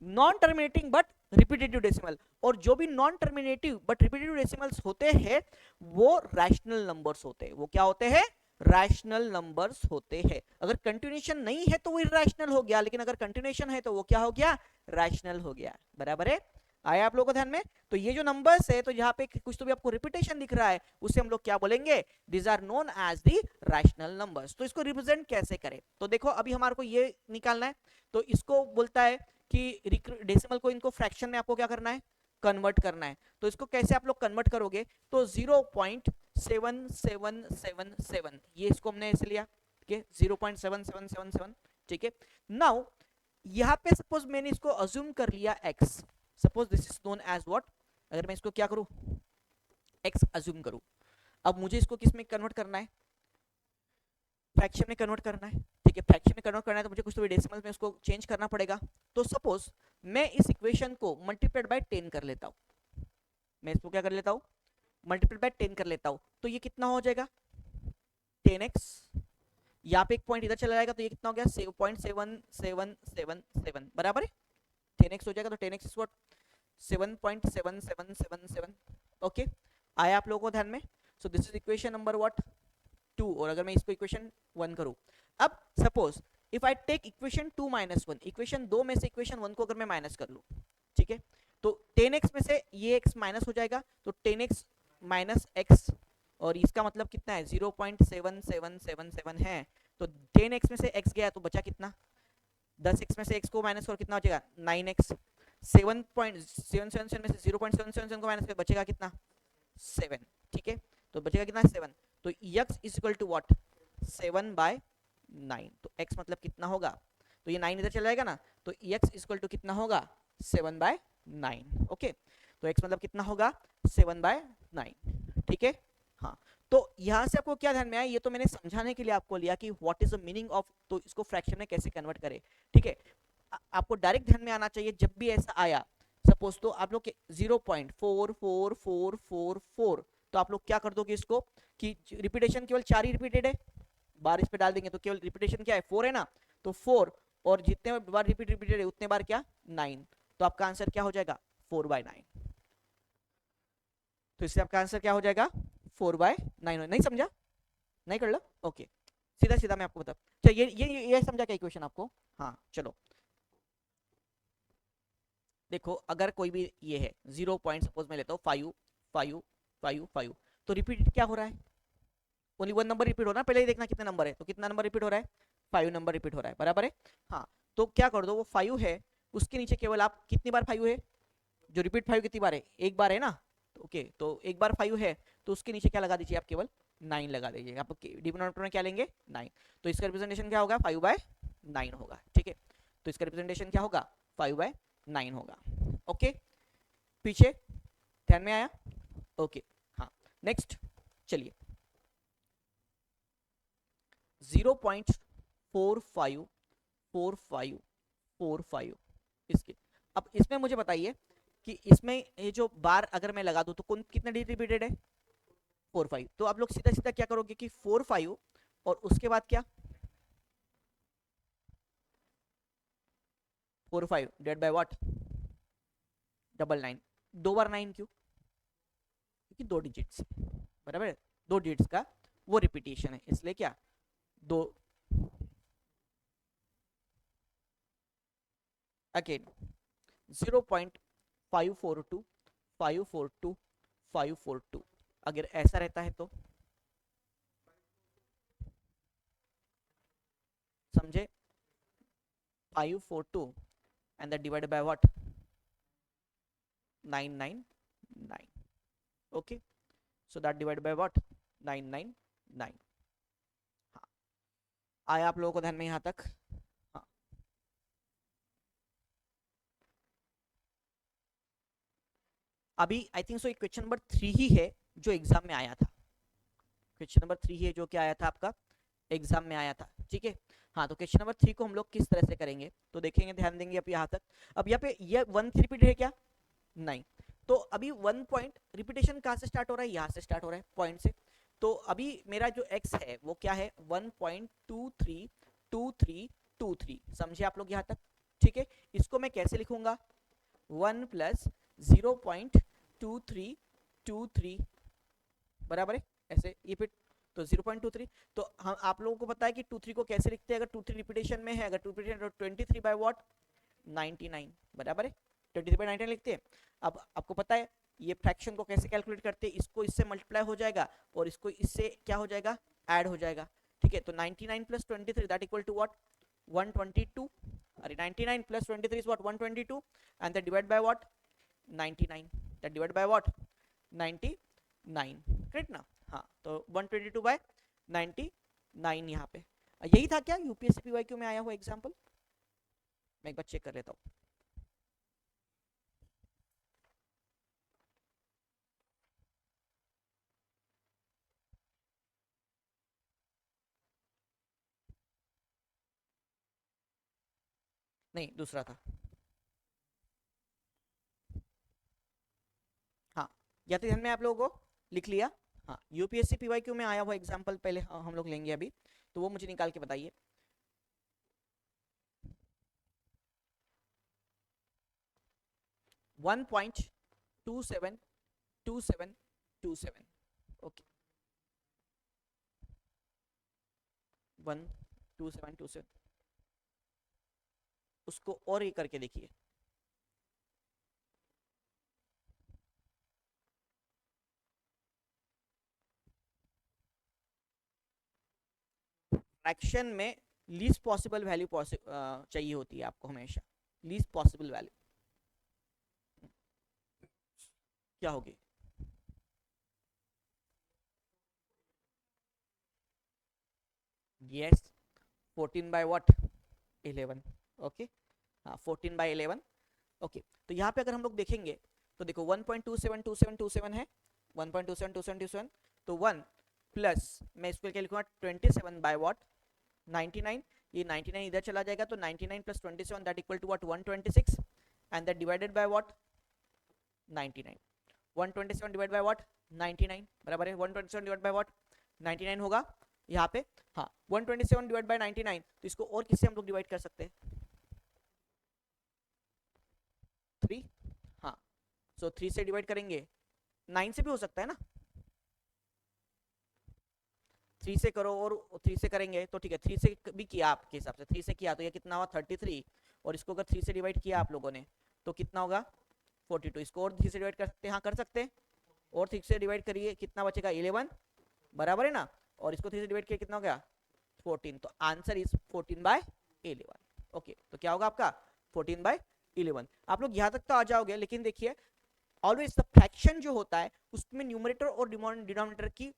Non terminating but repetitive decimal. और जो भी नॉन टर्मिनेटिव बट रिपीटेटिव डेसिमल्स होते हैं वो रैशनल नंबर्स होते हैं। वो क्या होते हैं? रैशनल नंबर्स होते हैं। अगर कंटिन्यूएशन नहीं है तो वो इरैशनल हो गया, लेकिन अगर कंटिन्यूएशन है तो वो क्या हो गया? रैशनल हो गया, बराबर है। आया आप लोगों को ध्यान में? तो ये जो नंबर्स है, तो यहाँ पे कुछ तो भी आपको रिपीटेशन दिख रहा है, उसे हम लोग क्या बोलेंगे? These are known as the rational numbers. तो इसको रिप्रेजेंट कैसे करें? तो देखो अभी हमारे को ये निकालना है, तो इसको बोलता है कि डेसिमल को इनको फ्रैक्शन में आपको क्या करना है? कन्वर्ट करना है। तो इसको कैसे आप लोग कन्वर्ट करोगे? तो 0.7777, ये इसको हमने ऐसे लिया, ठीक है, 0.7777, ठीक है। नाउ यहाँ पे सपोज मैंने इसको अज्यूम कर लिया x, suppose this is known as what, अगर मैं इसको क्या करूं, x अज्यूम करूं, अब मुझे इसको किस में कन्वर्ट करना है? फ्रैक्शन में कन्वर्ट करना है, ठीक है। फ्रैक्शन में कन्वर्ट करना है तो मुझे कुछ तो डेसिमल में उसको चेंज करना पड़ेगा। तो सपोज मैं इस इक्वेशन को मल्टीप्लाइड बाय 10 कर लेता हूं, मैं इसको क्या कर लेता हूं? मल्टीप्लाइड बाय 10 कर लेता हूं, तो ये कितना हो जाएगा? 10x, यहाँ पे एक पॉइंट इधर चला जाएगा, तो ये कितना हो गया? 0.7777 बराबर है, 10x हो जाएगा, तो 10x इज व्हाट? 7.7777, ओके। आया आप लोगों को ध्यान में? So this is equation number what? 2। और अगर मैं इसको इक्वेशन 1 करूं, अब suppose if I take equation 2 minus 1, equation 2 में से इक्वेशन 1 को अगर मैं माइनस कर लूं, ठीक है, तो 10x में से ये x माइनस हो जाएगा, तो 10x माइनस x, और इसका मतलब कितना है? 0.7777 है। तो 10x में से x गया तो बचा कितना? 10x में से x को माइनस और कितना बचेगा? 9x। 7.777 में से 0.777 को माइनस कर बचेगा कितना? 7, ठीक है। तो बचेगा कितना? 7। तो x is equal to what? 7/9। तो x मतलब कितना होगा? तो ये 9 इधर चला जाएगा ना, तो x इज इक्वल टू कितना होगा? 7/9, ओके। तो x मतलब कितना होगा? 7/9, ठीक है। हाँ, तो यहां से आपको क्या ध्यान में आया? ये तो मैंने समझाने के लिए आपको लिया कि what is the meaning of, तो इसको फ्रैक्शन में कैसे कन्वर्ट करें, ठीक है। आपको डायरेक्ट ध्यान में आना चाहिए जब भी ऐसा आया, सपोज तो आप लोग 0.44444, तो आप लोग क्या कर दोगे इसको कि रिपीटेशन केवल 4 ही रिपीटेड है, बार इस पे डाल देंगे तो केवल रिपीटेशन क्या है? 4 है ना, तो 4, और जितने बार रिपीटेड है उतने बार क्या? 9। तो आपका आंसर क्या हो जाएगा? 4/9। तो इससे आपका आंसर क्या हो जाएगा? 4/9। नहीं समझा? नहीं कर लो, ओके। सीधा सीधा मैं आपको बता, चलो ये समझा क्या इक्वेशन आपको? हाँ चलो देखो, अगर कोई भी ये है 0 पॉइंट, सपोज मैं लेता हूँ 5 5 5 5, तो रिपीट क्या हो रहा है? ओनली वन नंबर रिपीट हो रहा है, पहले ही देखना कितने नंबर है, तो कितना नंबर रिपीट हो रहा है? 5 नंबर रिपीट हो रहा है, बराबर है। हाँ, तो क्या कर दो, वो 5 है, उसके नीचे केवल आप कितनी बार 5 है? जो रिपीट 5 कितनी बार है? एक बार है ना, ओके। तो एक बार 5 है, तो उसके नीचे क्या लगा दीजिए आप? केवल 9 लगा दीजिए आप, डिनोमिनेटर में क्या लेंगे? 9। तो इसका रिप्रेजेंटेशन क्या होगा? 5/9 होगा, ठीक है। तो इसका रिप्रेजेंटेशन क्या होगा? 5/9 होगा, ओके। पीछे ध्यान में आया? ओके। हाँ, नेक्स्ट चलिए, 0.454545, इसके, अब इसमें मुझे बताइए कि इसमें ये जो बार अगर मैं लगा दूं तो कौन कितने रिपीटेड है? 4 5। तो आप लोग सीधा सीधा क्या करोगे कि 4 5 और उसके बाद क्या? 4 5 डिवाइड बाय व्हाट? 999। दो बार 9 क्यों? क्योंकि दो डिजिट्स, बराबर है, दो डिजिट्स का वो रिपीटेशन है, इसलिए क्या? दो, अगेन 0.542 अगर ऐसा रहता है तो समझे? 542 and that divided by what? 999, okay, so that divided by what? 999। हाँ, आया आप लोगों को ध्यान में यहाँ तक? हाँ, अभी I think so question number 3 ही है जो एग्जाम में आया था, क्वेश्चन नंबर 3 है जो क्या आया था आपका? एग्जाम में आया था, ठीक है। हाँ, तो क्वेश्चन नंबर 3 को हम लोग किस तरह से करेंगे तो देखेंगे, ध्यान देंगे अब यहाँ तक। अब यहाँ पे ये 1 रिपीट है क्या? नहीं। तो अभी 1 पॉइंट रिपीटेशन कहाँ से स्टार्ट हो रहा है? यहाँ से स्टार्ट हो रहा है, पॉइंट से। तो अभी मेरा जो x है वो क्या है? 1.232323, समझे आप लोग यहाँ तक? ठीक है, इसको मैं कैसे लिखूंगा? 1 प्लस 0.2323 बराबर है, ऐसे ये फिर, तो 0.23। तो हम आप लोगों को पता है कि 23 को कैसे लिखते हैं? अगर 23 रिपीटेशन में है, अगर 23 23 बाय व्हाट? 99, बराबर है। 23/99 लिखते हैं। अब आपको पता है ये फ्रैक्शन को कैसे कैलकुलेट करते हैं, इसको इससे मल्टीप्लाई हो जाएगा और इसको इससे क्या हो जाएगा, ऐड हो जाएगा। ठीक है, तो 99 plus 23 that equal to what, 122। अरे 99 plus 23 is what, 122 and that divide by what, 99, that divide by what, 99, correct ना। हाँ, तो 122 बाय 99 यहाँ पे। यही था क्या यूपीएससी पीवाईक्यू में आया हुआ एग्जांपल? मैं एक बार चेक कर लेता हूँ। नहीं, दूसरा था। हाँ, या तो ध्यान में आप लोगों को लिख लिया। हाँ, यूपीएससी पीवाईक्यू में आया हुआ एग्जांपल पहले हम लोग लेंगे अभी, तो वो मुझे निकाल के बताइए। 1.272727, ओके, 12727, उसको और ये करके देखिए। फ्रैक्शन में लीस्ट पॉसिबल वैल्यू चाहिए होती है आपको हमेशा। लीस्ट पॉसिबल वैल्यू क्या होगी? Yes, 14 by what, 11, okay. हाँ, 14 बाय 11, ओके। तो यहाँ पे अगर हम लोग देखेंगे तो देखो 1.272727 है, 1.272727, तो 1 प्लस मैं इसको क्या लिखूंगा, 27 बाय व्हाट, 99। ये 99 इधर चला जाएगा तो 99 plus 27 that equal to what, 126 and that divided by what, 99। 127 divide by what, 99, बराबर है 127 डिवाइड बाय व्हाट, 99 होगा यहाँ पे। हाँ, 127 डिवाइड बाय 99, तो इसको और किससे हम लोग डिवाइड कर सकते हैं, 3। हाँ, सो 3 से डिवाइड करेंगे, 9 से भी हो सकता है ना, 3 से करो और 3 से करेंगे तो ठीक है, 3 से भी किया आपके हिसाब से, 3 से किया तो ये कितना हुआ, 33, और इसको अगर 3 से डिवाइड किया आप लोगों ने तो कितना होगा, 42। इसको और 3 से डिवाइड कर सकते हैं, हाँ कर सकते हैं, और 3 से डिवाइड करिए, कितना बचेगा, 11, बराबर है ना, और इसको 3 से डिवाइड किया कितना हो गया, 14। तो आंसर इज 14 बाय 11, ओके। तो क्या होगा आपका, 14 बाय 11। आप लोग यहाँ तक तो आ जाओगे, लेकिन देखिए ऑलवेज द फ्रैक्शन जो होता है उसमें न्यूमरेटर और डिनोमिनेटर की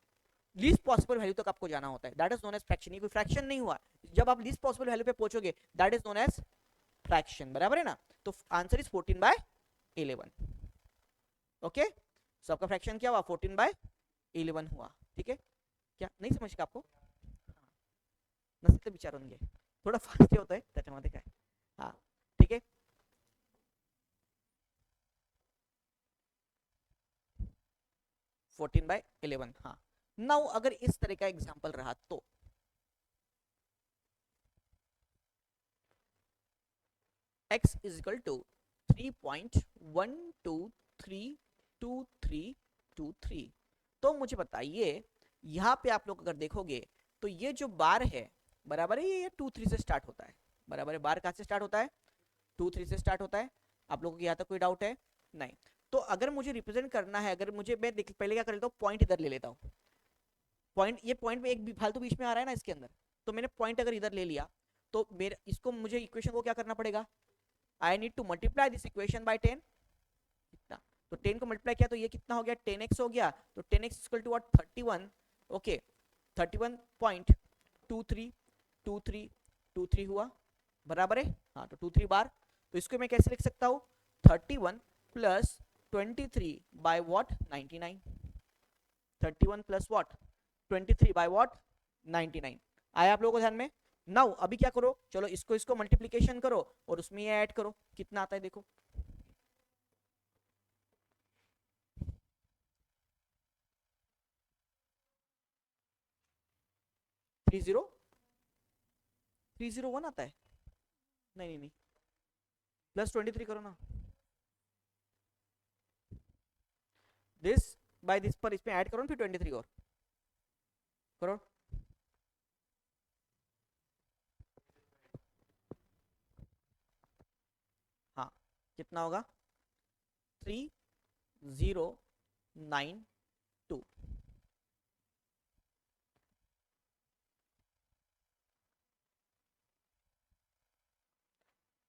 लीस्ट पॉसिबल वैल्यू तक आपको जाना होता है, that is known as fraction. ये कोई फ्रैक्शन नहीं हुआ, जब आप लीस्ट पॉसिबल वैल्यू पे पहुंचोगे that is known as fraction, बराबर है ना। तो answer is 14 by 11, okay. So आपका फ्रैक्शन क्या हुआ, 14 बाय 11 हुआ, ठीक है। क्या नहीं समझ का आपको, नसते विचार होंगे थोड़ा फास्ट होता है त्याच्यामध्ये काय, हाँ ठीक है। 14/11, हाँ। नाउ अगर इस तरह का एग्जांपल रहा तो x इज इक्वल टू 3.12323323, तो मुझे बताइए यहाँ पे आप लोग अगर देखोगे तो ये जो बार है, बराबर है, ये 2 3 से स्टार्ट होता है, बराबर है। बार कहाँ से स्टार्ट होता है, 2 3 से स्टार्ट होता है। आप लोगों को यहाँ तक कोई डाउट है, नहीं। तो अगर मुझे रिप्रेजेंट करना है, अगर मुझे, मैं पहले क्या कर लेता हूँ, पॉइंट इधर ले लेता हूँ। पॉइंट, ये पॉइंट में एक भी फालतू बीच में आ रहा है ना इसके अंदर, तो मैंने पॉइंट अगर इधर ले लिया तो मेरे इसको, मुझे इक्वेशन को क्या करना पड़ेगा, I need to multiply this equation by 10, कितना, तो 10 को मल्टीप्लाई किया तो ये कितना हो गया, 10x हो गया, तो 10x equal to what, 31, okay, 31.232323 हुआ, बराबर है। हाँ, तो 23 बार, तो इसको मैं कैसे लिख सकता हूँ, 31 plus 23 bye what, 99, 31 plus what, 23 bye what, 99। आया आप लोगों को ध्यान में। नाउ अभी क्या करो, चलो इसको इसको मल्टीप्लीकेशन करो और उसमें ये ऐड करो, कितना आता है देखो, 30301 आता है, नहीं नहीं नहीं, प्लस 23 करो ना, दिस बाय दिस पर इसमें ऐड करो ना, फिर 23 और करो, हाँ कितना होगा, 3092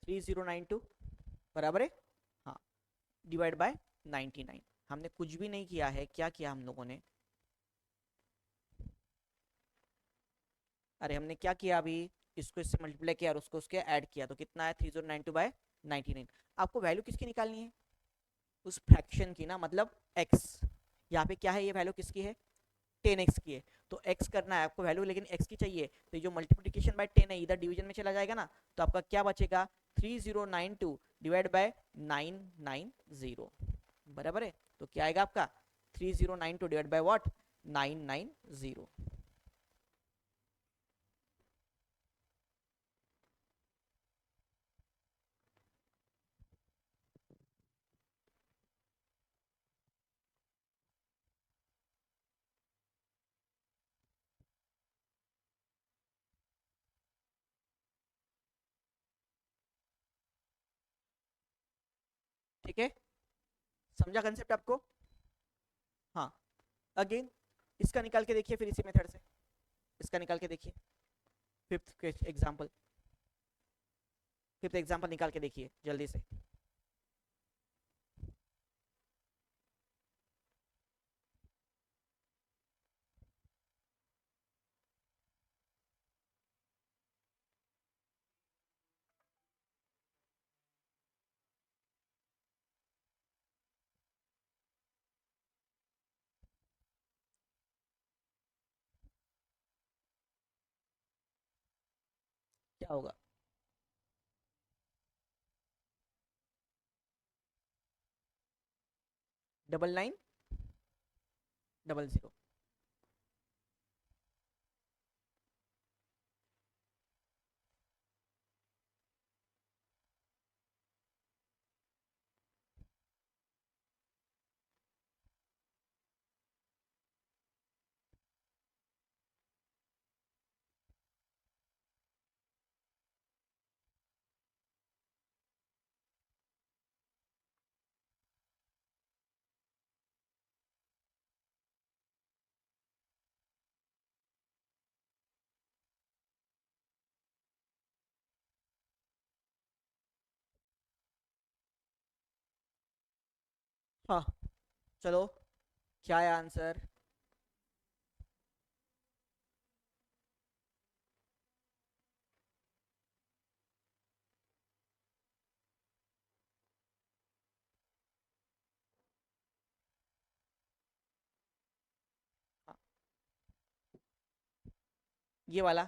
3092 बराबर है, हाँ, डिवाइड बाय 99। हमने कुछ भी नहीं किया है, क्या किया हम लोगों ने, अरे हमने क्या किया अभी, इसको इससे मल्टीप्लाई किया और उसको उसके ऐड किया, तो कितना है 3092 बाय 99। आपको वैल्यू किसकी निकालनी है, उस फ्रैक्शन की ना, मतलब x। यहाँ पे क्या है, ये वैल्यू किसकी है, 10x की है, तो x करना है आपको वैल्यू, लेकिन x की चाहिए, तो ये जो मल्टीप्लिकेशन बाय 10 है इधर डिवीजन में चला जाएगा ना, तो आपका क्या बचेगा 3092 डिवाइड बाय 990 बराबर है। तो क्या आएगा आपका 3092 डिवाइड बाय व्हाट 990। ठीक है, समझा कंसेप्ट आपको, हाँ। अगेन इसका निकाल के देखिए फिर इसी मेथड से, इसका निकाल के देखिए, फिफ्थ एग्जाम्पल निकाल के देखिए जल्दी से। क्या होगा, 9900। हाँ, चलो क्या है आंसर, हाँ, ये वाला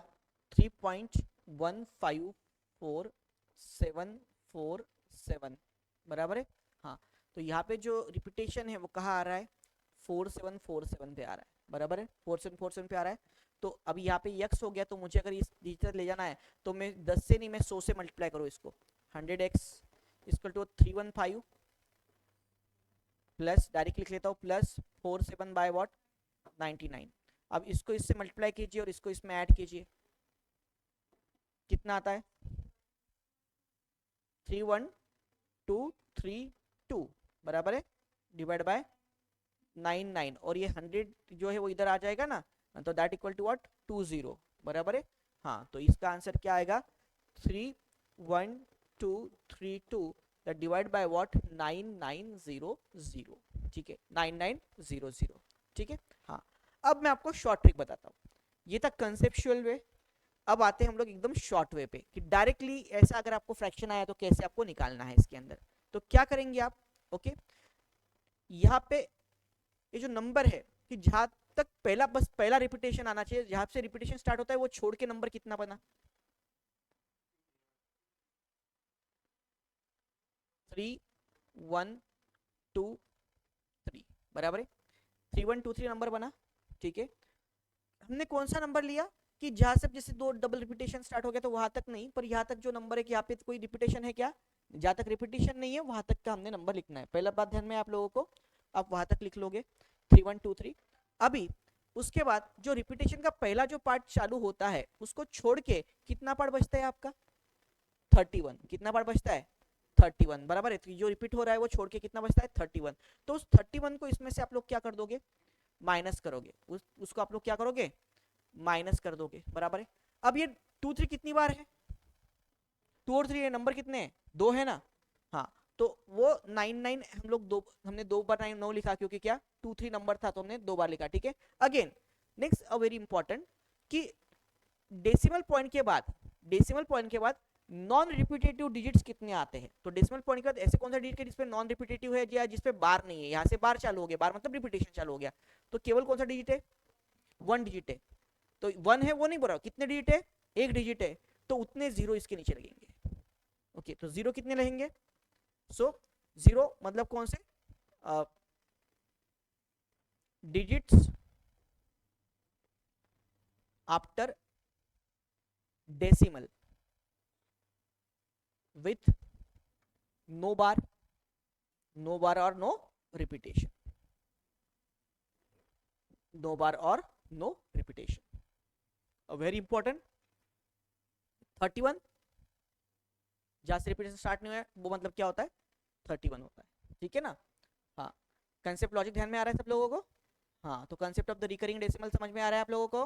3.154747 बराबर है, हाँ। तो यहाँ पे जो रिपीटेशन है वो कहाँ आ रहा है, 4747 पे आ रहा है, बराबर है, 4747 पे आ रहा है। तो अभी यहाँ पे यक्स हो गया, तो मुझे अगर इस डिजिटल ले जाना है तो मैं 10 से नहीं, मैं 100 से मल्टीप्लाई करूँ इसको, 100x equal to 315 plus direct लिख लेता हूँ प्लस 47 बाय व्हाट 99। अब इसको इससे मल्टीप्लाई कीजिए और इसको इसमें ऐड कीजिए, कितना आता है 31232 बराबर है, डिवाइड बाय 99, और ये 100 जो है वो इधर आ जाएगा ना, तो दैट इक्वल टू व्हाट 20 बराबर है, हाँ। तो इसका आंसर क्या आएगा 31232 डिवाइड बाय व्हाट 9900, ठीक है 9900, ठीक है, हाँ। अब मैं आपको शॉर्ट ट्रिक बताता हूँ, ये था कंसेप्चुअल वे। अब आते हैं हम लोग एकदम शॉर्ट वे पे कि डायरेक्टली ऐसा अगर आपको फ्रैक्शन आया तो कैसे आपको निकालना है इसके अंदर। तो क्या करेंगे आप, ओके, यहाँ पे ये जो नंबर है कि जहां तक पहला बस पहला रिपीटेशन आना चाहिए, जहां से रिपीटेशन स्टार्ट होता है वो छोड़ के नंबर कितना बना 3123 बराबर है, 3123 नंबर बना, ठीक है। हमने कौन सा नंबर लिया कि जहां से जैसे दो डबल रिपीटेशन स्टार्ट हो गया तो वहां तक नहीं, पर यहाँ तक जो नंबर है कि यहाँ पे कोई रिपीटेशन है क्या, जहां तक रिपीटेशन नहीं है वहां तक का हमने नंबर लिखना है, पहला बात ध्यान में आप लोगों को, आप वहां तक लिख लोगे 3123। अभी उसके बाद जो रिपीटेशन का पहला जो पार्ट चालू होता है उसको छोड़ के कितना पार्ट बचता है आपका 31, कितना पार्ट बचता है 31 बराबर है। तो जो रिपीट हो रहा है वो छोड़ के कितना बचता है 31। तो उस 31 को इसमें से आप लोग क्या कर दोगे, माइनस करोगे, उसको आप लोग क्या करोगे, माइनस कर दोगे बराबर है। अब ये 2 3 कितनी बार है, 2 और 3 ये नंबर कितने हैं, 2 है ना। हाँ तो वो 99 हम लोग दो, हमने 2 बार 9 लिखा क्योंकि क्या 2 3 नंबर था तो हमने 2 बार लिखा, ठीक है। Again next a very important कि डेसिमल पॉइंट के बाद, डेसिमल पॉइंट के बाद नॉन रिपीटेटिव डिजिट्स कितने आते हैं। तो डेसिमल पॉइंट के बाद ऐसे कौन सा डिजिट है जिसपे नॉन रिपीटेटिव है या जिसपे बार नहीं है, यहाँ से बार चालू हो गया, बार मतलब रिपीटेशन चालू हो गया, तो केवल कौन सा डिजिट है, 1 डिजिट है। तो 1 है वो नहीं बोल रहा, कितने डिजिट है, 1 डिजिट है, तो उतने जीरो इसके नीचे लगेंगे। ओके तो जीरो कितने लगेंगे, सो जीरो मतलब कौन से digits after decimal with no bar, no bar और नो रिपीटेशन, नो बार और नो रिपीटेशन। वेरी इंपॉर्टेंट 31 जहां से रिपीटेशन स्टार्ट नहीं हुआ है वो मतलब क्या होता है 31 होता है, ठीक है ना। हाँ कंसेप्ट लॉजिक ध्यान में आ रहा है सब लोगों को। हाँ तो concept of the recurring decimal समझ में आ रहा है आप लोगों को।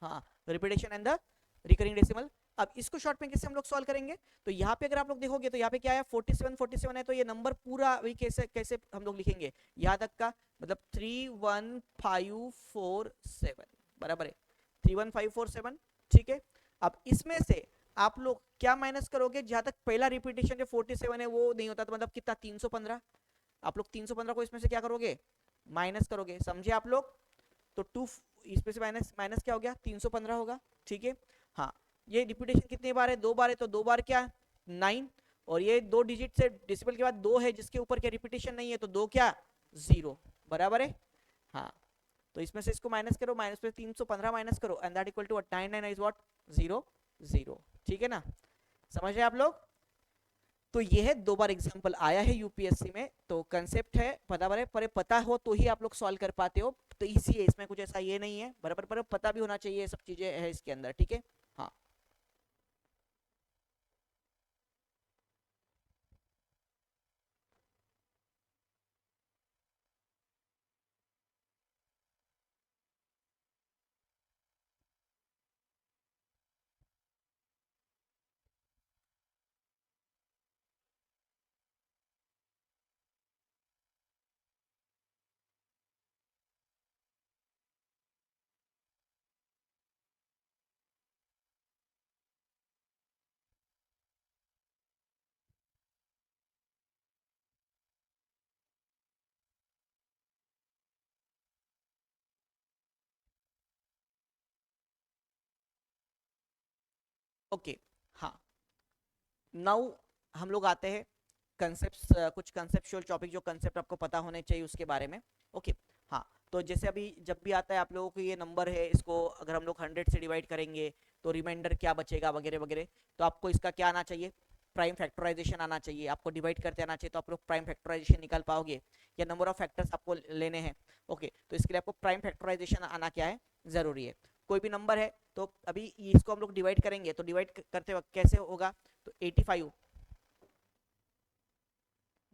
हाँ repetition and the recurring decimal. अब इसको शॉर्ट में कैसे हम लोग सॉल्व करेंगे, तो यहाँ पे अगर आप लोग देखोगे तो यहाँ पे क्या है 47 47 है, तो ये नंबर पूरा वही कैसे कैसे हम लोग लिखेंगे यहाँ तक का, मतलब 31547 बराबर है, 31547, ठीक है। अब इसमें से आप लोग क्या माइनस करोगे, जहां तक पहला रिपीटेशन जो 47 है वो नहीं होता, तो मतलब कितना 315, आप लोग 315 को इसमें से क्या करोगे, माइनस करोगे, समझे आप लोग। तो 2 इसमें से माइनस माइनस क्या हो गया 315 होगा, ठीक है। हाँ ये रिपीटेशन कितनी बार है, 2 बार है, तो 2 बार क्या 9, और ये 2 डिजिट से डेसिमल के बाद 2 है जिसके ऊपर क्या रिपीटेशन नहीं है, तो 2 क्या 0 बराबर है। हाँ तो इसमें से इसको माइनस करो, माइनस में 315 माइनस करो and that equal to 99 is what 0 0, ठीक है ना, समझ रहे आप लोग। तो ये है 2 बार एग्जांपल आया है यूपीएससी में, तो कंसेप्ट है बराबर है, पर पता हो तो ही आप लोग सॉल्व कर पाते हो, तो इसी है, इसमें कुछ ऐसा ये नहीं है बराबर, पर पता भी होना चाहिए, सब चीजें है इसके अंदर, ठीक है। हाँ ओके हाँ नाउ हम लोग आते हैं कंसेप्ट, कुछ कंसेप्चुअल टॉपिक जो कंसेप्ट आपको पता होने चाहिए उसके बारे में। ओके हाँ तो जैसे अभी जब भी आता है आप लोगों को ये नंबर है, इसको अगर हम लोग 100 से डिवाइड करेंगे तो रिमाइंडर क्या बचेगा वगैरह वगैरह, तो आपको इसका क्या आना चाहिए, प्राइम फैक्टराइजेशन आना चाहिए, आपको डिवाइड करते आना चाहिए, तो आप लोग प्राइम फैक्टराइजेशन निकाल पाओगे, या नंबर ऑफ फैक्टर्स आपको लेने हैं। ओके तो इसके लिए आपको प्राइम फैक्टराइजेशन आना क्या है जरूरी है। कोई भी नंबर है तो अभी इसको हम लोग डिवाइड करेंगे, तो डिवाइड करते वक्त कैसे होगा, तो 85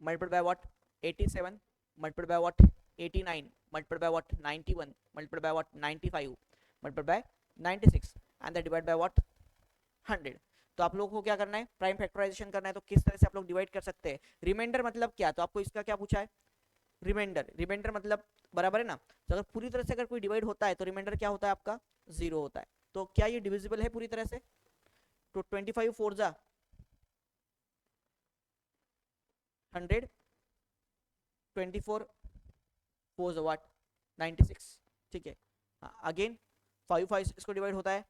multiplied by what 87 multiplied by what 89 multiplied by what 91 multiplied by what 95 multiplied by 96 and then divide by what 100। तो आप लोगों को क्या करना है, प्राइम फैक्टराइजेशन करना है, तो किस तरह से आप लोग डिवाइड कर सकते हैं। रिमाइंडर मतलब क्या, तो आपको इसका क्या पूछा है, रिमाइंडर, रिमाइंडर मतलब बराबर है ना, तो अगर पूरी तरह से अगर कोई डिवाइड होता है तो रिमाइंडर क्या होता है आपका 0 होता है। तो क्या ये डिविजिबल है पूरी तरह से, तो 25 4 जा 100, 24 4 व्हाट 96, ठीक है। अगेन 5 5 इसको डिवाइड होता है,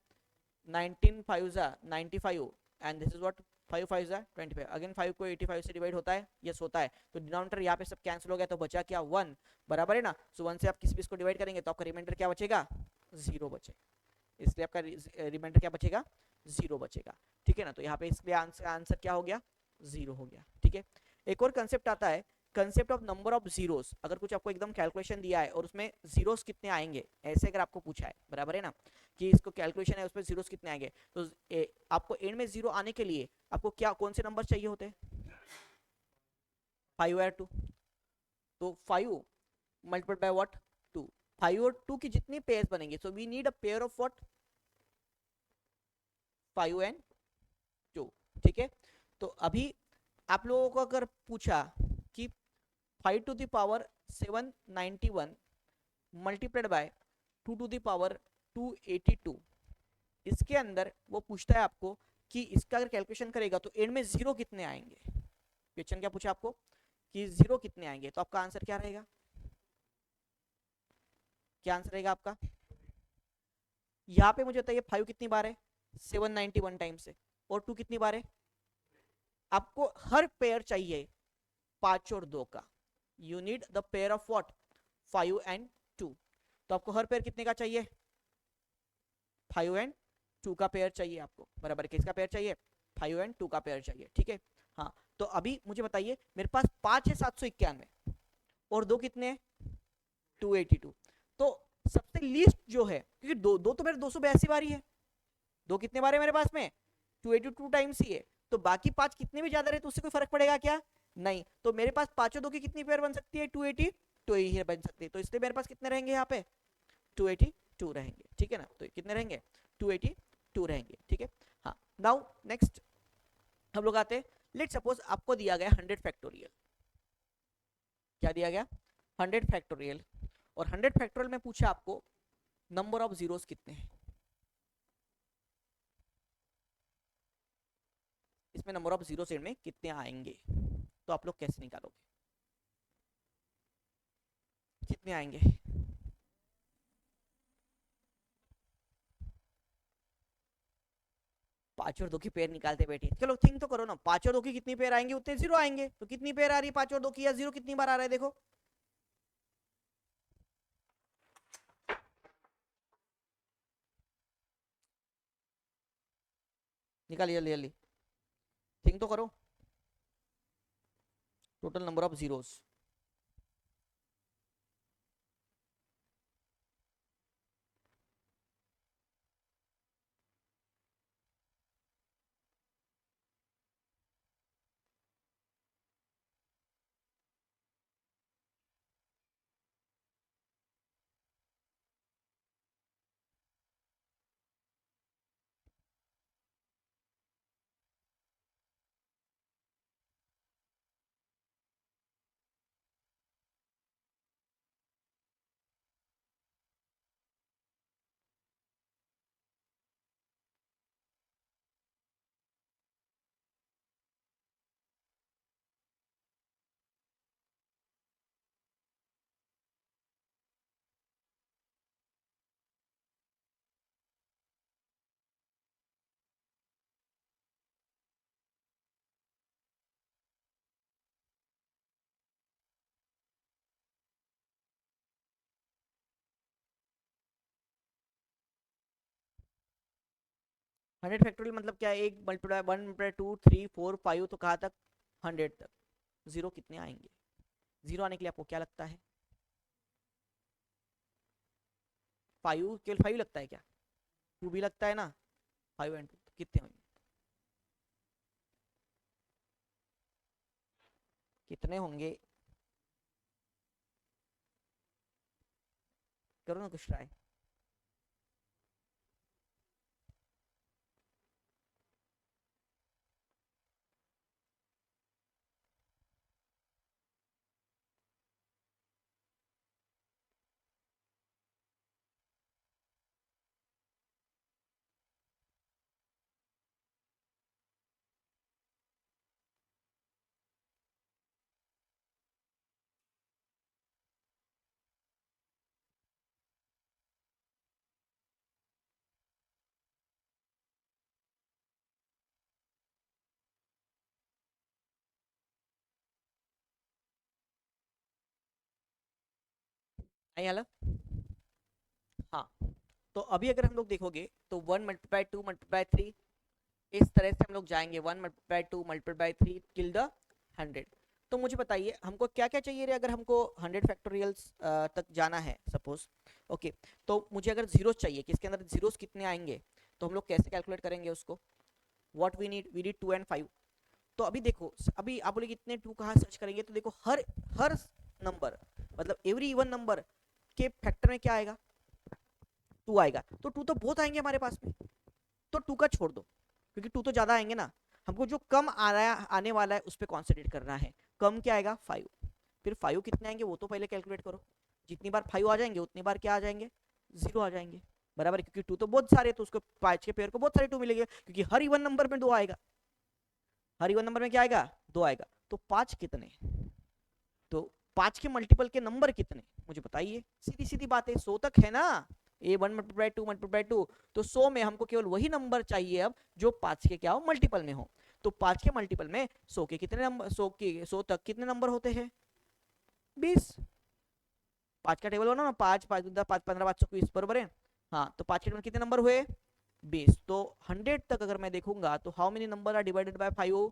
19 5 जा 95 एंड दिस इज व्हाट 5 5 जा 25, अगेन 5 को 85 से डिवाइड होता है, यस होता है, तो डिनोमिनेटर यहाँ पे सब कैंसिल हो गया, तो बचा क्या 1 बराबर है ना। सो 1 से आप किसी भी इसको डिवाइड करेंगे तो आपका रिमाइंडर क्या बचेगा 0 बचेगा, इसलिए आपका रिमाइंडर क्या बचेगा 0 बचेगा, ठीक है ना। तो यहाँ पे इसलिए आंसर क्या हो गया 0 हो गया, ठीक है। एक और कंसेप्ट आता है, concept of number of zeros. अगर कुछ आपको एकदम कैलकुलेशन दिया है और उसमें जीरोस कितने आएंगे ऐसे अगर आपको पूछा है बराबर है ना, कि इसको कैलकुलेशन है उसमें जीरोस कितने आएंगे, तो आपको एंड में जीरो आने के लिए आपको क्या कौन से नंबर चाहिए होते हैं, 5 और 2, तो 5 मल्टीप्लाइड बाय व्हाट 2, 5 और 2 की जितनी पेयर्स बनेंगे, so we need a pair of what 5 and 2, ठीक है। तो अभी आप लोगों को अगर पूछा कि 5 to the power 791 multiplied by 2 to the power 282, इसके अंदर वो पूछता है आपको कि इसका अगर कैलकुलेशन करेगा तो एंड में जीरो कितने आएंगे। क्वेश्चन क्या पूछा आपको कि जीरो कितने आएंगे, तो आपका आंसर क्या रहेगा, क्या आंसर रहेगा आपका। यहाँ पे मुझे बताइए 5 कितनी बार है, 791 टाइम्स है, और 2 कितनी बार है। आपको हर पेयर चाहिए 5 और 2 का, you need the pair of what 5 and 2, तो आपको हर पेयर कितने का चाहिए, 5 एंड 2 का पेयर चाहिए आपको, बराबर किसका पेयर चाहिए, 5 एंड 2 का पेयर चाहिए, ठीक है। हाँ, तो अभी मुझे बताइए मेरे पास 5 है 791 और 2 कितने हैं 282, तो सबसे लीस्ट जो है, क्योंकि दो दो तो मेरे 282 बार ही है, दो कितने बार है मेरे पास में 282 टाइम्स ही है, तो बाकी 5 कितने भी ज्यादा रहे तो उससे कोई फर्क पड़ेगा क्या, नहीं। तो मेरे पास पांचों दो की कितनी पेयर बन सकती है 282 ही बन सकती है, तो इसलिए मेरे पास कितने रहेंगे यहाँ पे 282 रहेंगे, ठीक है ना। तो कितने रहेंगे 282 रहेंगे, ठीक है। हाँ, नाउ नेक्स्ट हम लोग आते हैं, लेट सपोज आपको दिया गया 100 फैक्टोरियल, क्या दिया गया 100 फैक्टोरियल, और 100 फैक्टोरियल में पूछा आपको नंबर ऑफ जीरोस कितने हैं, इसमें नंबर ऑफ जीरो सेट में कितने आएंगे, तो आप लोग कैसे निकालोगे, कितने आएंगे। 5 और 2 की पेयर निकालते बैठे, चलो थिंक तो करो ना, 5 और 2 की कितनी पेयर आएंगे, उतने जीरो आएंगे, तो कितनी पेयर आ रही है 5 और 2 की, या जीरो कितनी बार आ रहा है देखो, निकालिए जल्दी जल्दी, थिंक तो करो, total number of zeros. Hundred factorial मतलब क्या है, एक मल्टीप्लाई 1 मल्टीप्लाई 2 3 4 5, तो कहाँ तक 100 तक, जीरो कितने आएंगे, जीरो आने के लिए आपको क्या लगता है 5, केवल 5 लगता है क्या, 2 भी लगता है ना, 5 एंड 2 तो कितने होंगे, कितने होंगे, करो ना कुछ ट्राई। नहीं आला, हाँ, तो अभी अगर हम लोग देखोगे तो 1 मल्टीप्लाई 2 मल्टीप्लाई 3, इस तरह से हम लोग जाएंगे 1 मल्टीप्लाई 2 मल्टीप्लाई 3 टिल द 100। तो मुझे बताइए हमको क्या क्या चाहिए रे, अगर हमको 100 फैक्टोरियल्स तक जाना है सपोज, ओके। तो मुझे अगर जीरोस चाहिए कि इसके अंदर जीरोस कितने आएंगे, तो हम लोग कैसे कैलकुलेट करेंगे उसको, व्हाट वी नीड 2 एंड 5, तो अभी देखो, अभी आप बोले कितने 2 कहाँ सर्च करेंगे, तो देखो हर हर नंबर, मतलब एवरी इवन नंबर के फैक्टर में क्या आएगा, 2 आएगा। तो 2 तो बहुत आएंगे हमारे पास में, तो 2 का छोड़ दो, क्योंकि 2 तो ज्यादा आएंगे ना। हमको जो कम आ रहा है, आने वाला है, उस पर कॉन्सेंट्रेट करना है। कम क्या आएगा, 5। फिर 5 कितने आएंगे वो तो पहले कैलकुलेट करो। जितनी बार 5 आ जाएंगे उतनी बार क्या आ जाएंगे, 0 आ जाएंगे। बराबर है, क्योंकि 2 तो बहुत सारे, तो उसको 5 के पेयर को बहुत सारे 2 मिलेंगे, क्योंकि हर इवन नंबर में 2 आएगा। हर इवन नंबर में क्या आएगा, 2 आएगा। तो 5 कितने, तो 5 के मल्टीपल के नंबर कितने मुझे बताइए। सीधी सीधी बात है, 100 तक है ना। A1 × 2 × 2, तो 100 में हमको केवल वही नंबर चाहिए अब जो 5 के क्या हो, मल्टीपल में हो। तो 5 के मल्टीपल में 100 के कितने नंबर, 100 तक कितने नंबर होते हैं, 20। 5 का टेबल बनो ना, 5 5 10 5 15 520, बरोबर है। हाँ, तो 5 के टेबल कितने नंबर हुए, 20। तो 100 तक अगर मैं देखूंगा तो how many number are divided by 5,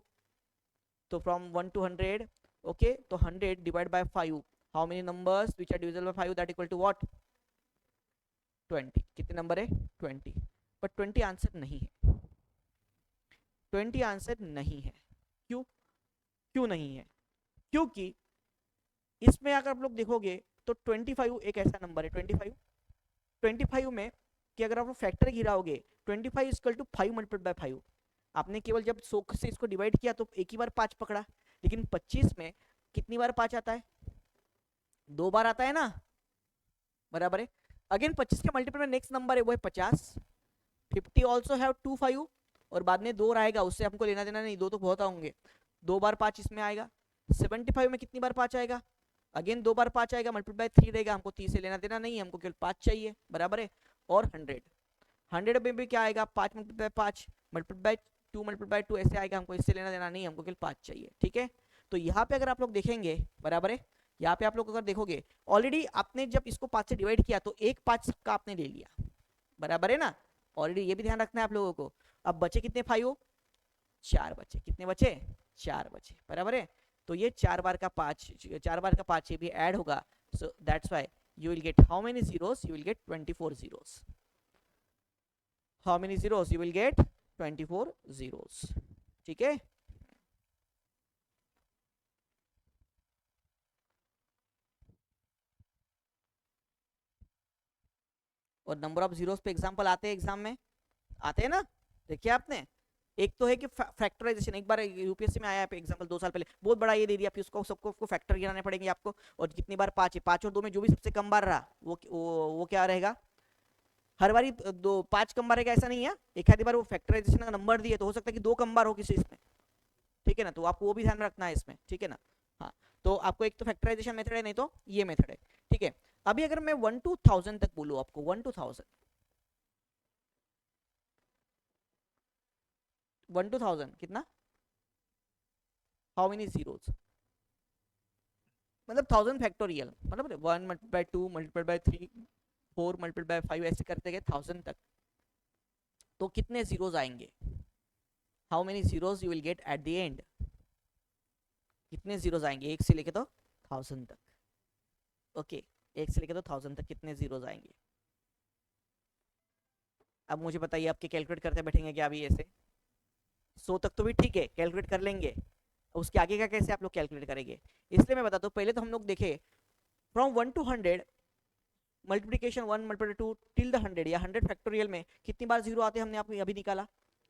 तो फ्रॉम 1 to 100, ओके, तो 100 divide by 5, how many numbers which are divisible by 5, that equal to what, 20। कितने नंबर है, 20। बट 20 आंसर नहीं है, 20 आंसर नहीं है। क्यों, क्यों नहीं है, क्योंकि इसमें अगर आप लोग देखोगे तो 25 एक ऐसा नंबर है, 25, 25 में कि अगर आप लोग फैक्टर गिराओगे, 25 इक्वल टू 5 मल्टीप्लाइड बाय 5। आपने केवल जब 100 से इसको डिवाइड किया तो एक ही बार 5 पकड़ा, लेकिन 25 में कितनी बार 5 आता है, 2 बार आता है ना। बराबर है। अगेन 25 के मल्टीपल में नेक्स्ट नंबर है वो है 50। 50 ऑल्सो हैव 2 5, और बाद में 2 आएगा, उससे हमको लेना देना नहीं, 2 तो बहुत होंगे। 2 बार 5 इसमें आएगा। 75 में कितनी बार 5 आएगा, अगेन 2 बार 5 आएगा, मल्टीप्लाई 3 रहेगा, हमको 30 से लेना देना नहीं, हमको केवल 5 चाहिए। बराबर है। और 100, 100 में भी क्या आएगा, 5 मल्टीप्लाई 5 मल्टीप्लाई 2 मल्टीप्लाई 2 ऐसे आएगा, हमको इससे लेना देना नहीं, हमको केवल 5 चाहिए। ठीक है, तो यहाँ पे अगर आप लोग देखेंगे, बराबर है, यहाँ पे आप लोग अगर देखोगे, ऑलरेडी आपने जब इसको 5 से डिवाइड किया तो एक 5 का आपने ले लिया। बराबर है ना, ऑलरेडी ये भी ध्यान रखना है आप लोगों को। अब बचे कितने 5, 4 बचे, कितने बचे, 4 बचे। बराबर है, तो ये 4 बार का 5, 4 बार का 5 ये भी ऐड होगा, so that's why you will get how many zeros, you will get 24 zeros। how many zeros, you will get 24 zeros। ठीक है, और नंबर ऑफ जीरोस पे एग्जांपल आते हैं एग्जाम में, आते हैं ना, देखिए आपने। एक तो है कि फैक्टराइजेशन, एक बार यूपीएससी में आया है एग्जांपल 2 साल पहले, बहुत बड़ा ये दे दिया, फिर उसको सबको फैक्टर गिराने पड़ेंगे आपको, और कितनी बार 5 है, 5 और 2 में जो भी सबसे कम बार रहा वो क्या रहेगा, हर बारी 5 कम बार रहेगा ऐसा नहीं है, एक आधी बार वो फैक्टराइजेशन का नंबर दिए तो हो सकता है कि 2 कम बार हो किसी इसमें। ठीक है ना, तो आपको वो भी ध्यान रखना है इसमें। ठीक है ना, हाँ, तो आपको एक तो फैक्टराइजेशन मेथड है, नहीं तो ये मेथड है। ठीक है, अभी अगर मैं 1 to 1000 तक बोलूँ आपको, 1 to 1000, 1 to 1000 कितना, हाउ मेनी जीरोस, मतलब 1000 फैक्टोरियल, मतलब 1 multiply 2 multiply by 3 4 multiply by 5 ऐसे करते गए 1000 तक, तो कितने जीरोस आएंगे, how many zeros you will gate at the end, कितने जीरोस आएंगे, एक से लेके तो 1000 तक। ओके, एक से लेके तो 1000 तक कितने जीरोस आएंगे। अब मुझे बताइए, आपके कैलकुलेट करते बैठेंगे क्या अभी ऐसे, 100 तक तो भी ठीक है, कैलकुलेट कर लेंगे, उसके आगे का कैसे आप लोग कैलकुलेट करेंगे। इसलिए मैं बताता हूँ, पहले तो हम लोग देखे from 1 to 100, multiplication 1 multiply 2 till the 100 या 100 फैक्टोरियल में कितनी बार जीरो आते हैं, हमने आपको अभी निकाला,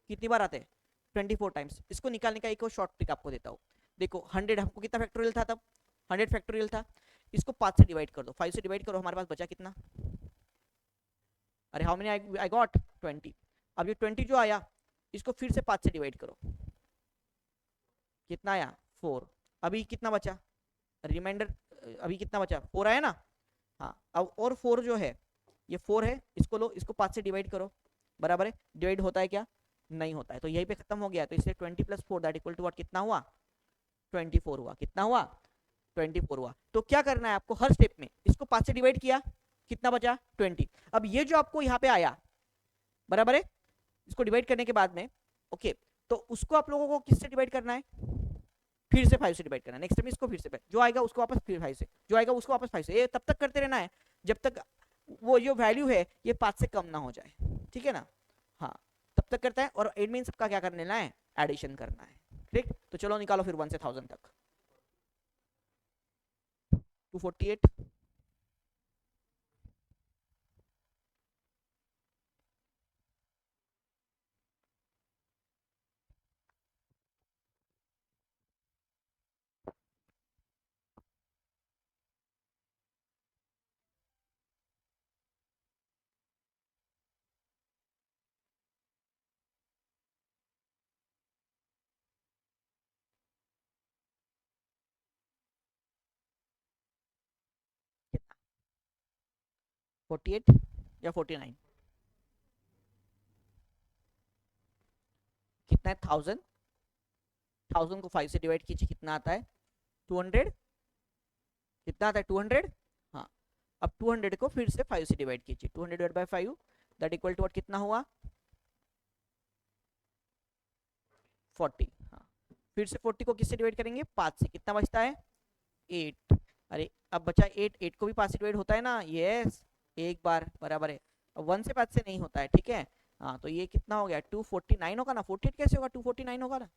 कितनी बार आते हैं, 24 टाइम्स। इसको निकालने का एक और शॉर्ट ट्रिक आपको देता हूँ। देखो 100 हमको कितना फैक्टोरियल था तब, 100 फैक्टोरियल था, इसको 5 से डिवाइड कर दो, 5 से डिवाइड करो, हमारे पास बचा कितना, अरे हाउ मेनी आई गॉट 20। अब ये 20 जो आया, इसको फिर से 5 से डिवाइड करो, कितना आया 4। अभी कितना बचा, रिमाइंडर, अभी कितना बचा 4 आया ना। हाँ, अब और 4 जो है, ये 4 है, इसको लो, इसको 5 से डिवाइड करो। बराबर है, डिवाइड होता है क्या, नहीं होता है, तो यहीं पे खत्म हो गया। तो इसलिए 20 + 4 दैट इक्वल टू व्हाट, कितना हुआ, 24 हुआ। कितना हुआ, 24 हुआ। तो क्या करना है आपको, हर स्टेप में इसको 5 से डिवाइड किया, कितना बचा 20। अब ये जो आपको यहाँ पे आया, बराबर है, इसको डिवाइड करने के बाद में, ओके, तो उसको आप लोगों को किससे डिवाइड करना है, फिर से 5 से डिवाइड करना है। नेक्स्ट टाइम इसको फिर से, जो आएगा उसको वापस फिर 5 से, जो आएगा उसको वापस 5 से, ये तब तक करते रहना है जब तक वो जो वैल्यू है ये 5 से कम ना हो जाए। ठीक है ना, हाँ, तब तक करता है। और एड मीन सबका क्या कर लेना है, एडिशन करना है। ठीक, तो चलो निकालो फिर 1 से 1000 तक। 248, कितना 48 या 49, कितना है 1000, 1000 को 5 से डिवाइड कीजिए, कितना आता है 200, कितना आता है 200। हाँ, अब 200 को फिर से 5 से डिवाइड कीजिए, 200 divide by 5 that equal to what, कितना हुआ 40। हाँ, फिर से 40 को किससे डिवाइड करेंगे 5 से, कितना बचता है 8। अरे अब बचा 8, 8 को भी 5 से डिवाइड होता है ना, यस एक बार बराबर है। अब 1 से 5 से नहीं होता है, ठीक है। हाँ, तो ये कितना हो गया 249 होगा ना, 48 कैसे होगा 249 होगा ना,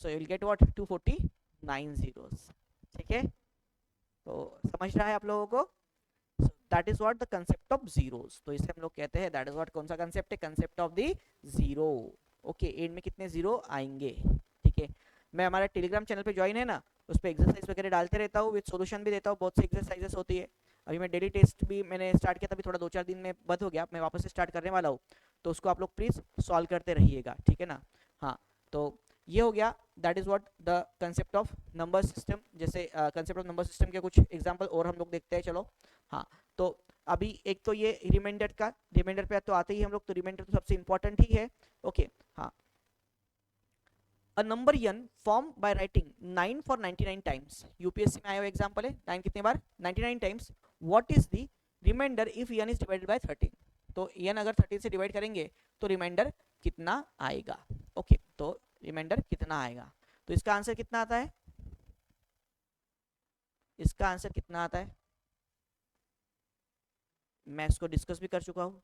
so you will get what 249 zeros, ठीक है। तो समझ रहा है आप लोगों को, that is what the concept of zeros. तो इसे हम लोग कहते हैं दैट इज व्हाट, कौन सा कंसेप्ट है, concept of the zero. Okay, and में कितने जीरो आएंगे, ठीक है। मैं हमारे टेलीग्राम चैनल पे ज्वाइन है ना, उस पर एक्सरसाइज वगैरह डालते रहता हूँ, विद सॉल्यूशन भी देता हूँ, बहुत सी एक्सरसाइजेस होती है। अभी मैं डेली टेस्ट भी मैंने स्टार्ट किया था, अभी थोड़ा 2-4 दिन में बंद हो गया, मैं वापस से स्टार्ट करने वाला हूँ, तो उसको आप लोग प्लीज सॉल्व करते रहिएगा, ठीक है ना। हाँ, तो ये हो गया, that is what the concept of number system. जैसे कंसेप्ट ऑफ नंबर सिस्टम के कुछ एग्जांपल और हम लोग देखते हैं, चलो। हाँ, तो अभी एक तो ये रिमाइंडर का, रिमाइंडर पे तो आते ही हम लोग, तो रिमाइंडर तो सबसे इंपॉर्टेंट ही है। ओके, हाँ, a number n formed by writing 9 for 99 times, UPSC में आया हुआ एग्जांपल है, 9 कितने बार 99 times, what is the remainder if n is divided by 13। तो n अगर 13 से डिवाइड करेंगे तो रिमाइंडर कितना आएगा। ओके, तो रिमाइंडर कितना आएगा, तो इसका आंसर कितना आता है, इसका आंसर कितना आता है, मैं इसको डिस्कस भी कर चुका हूँ।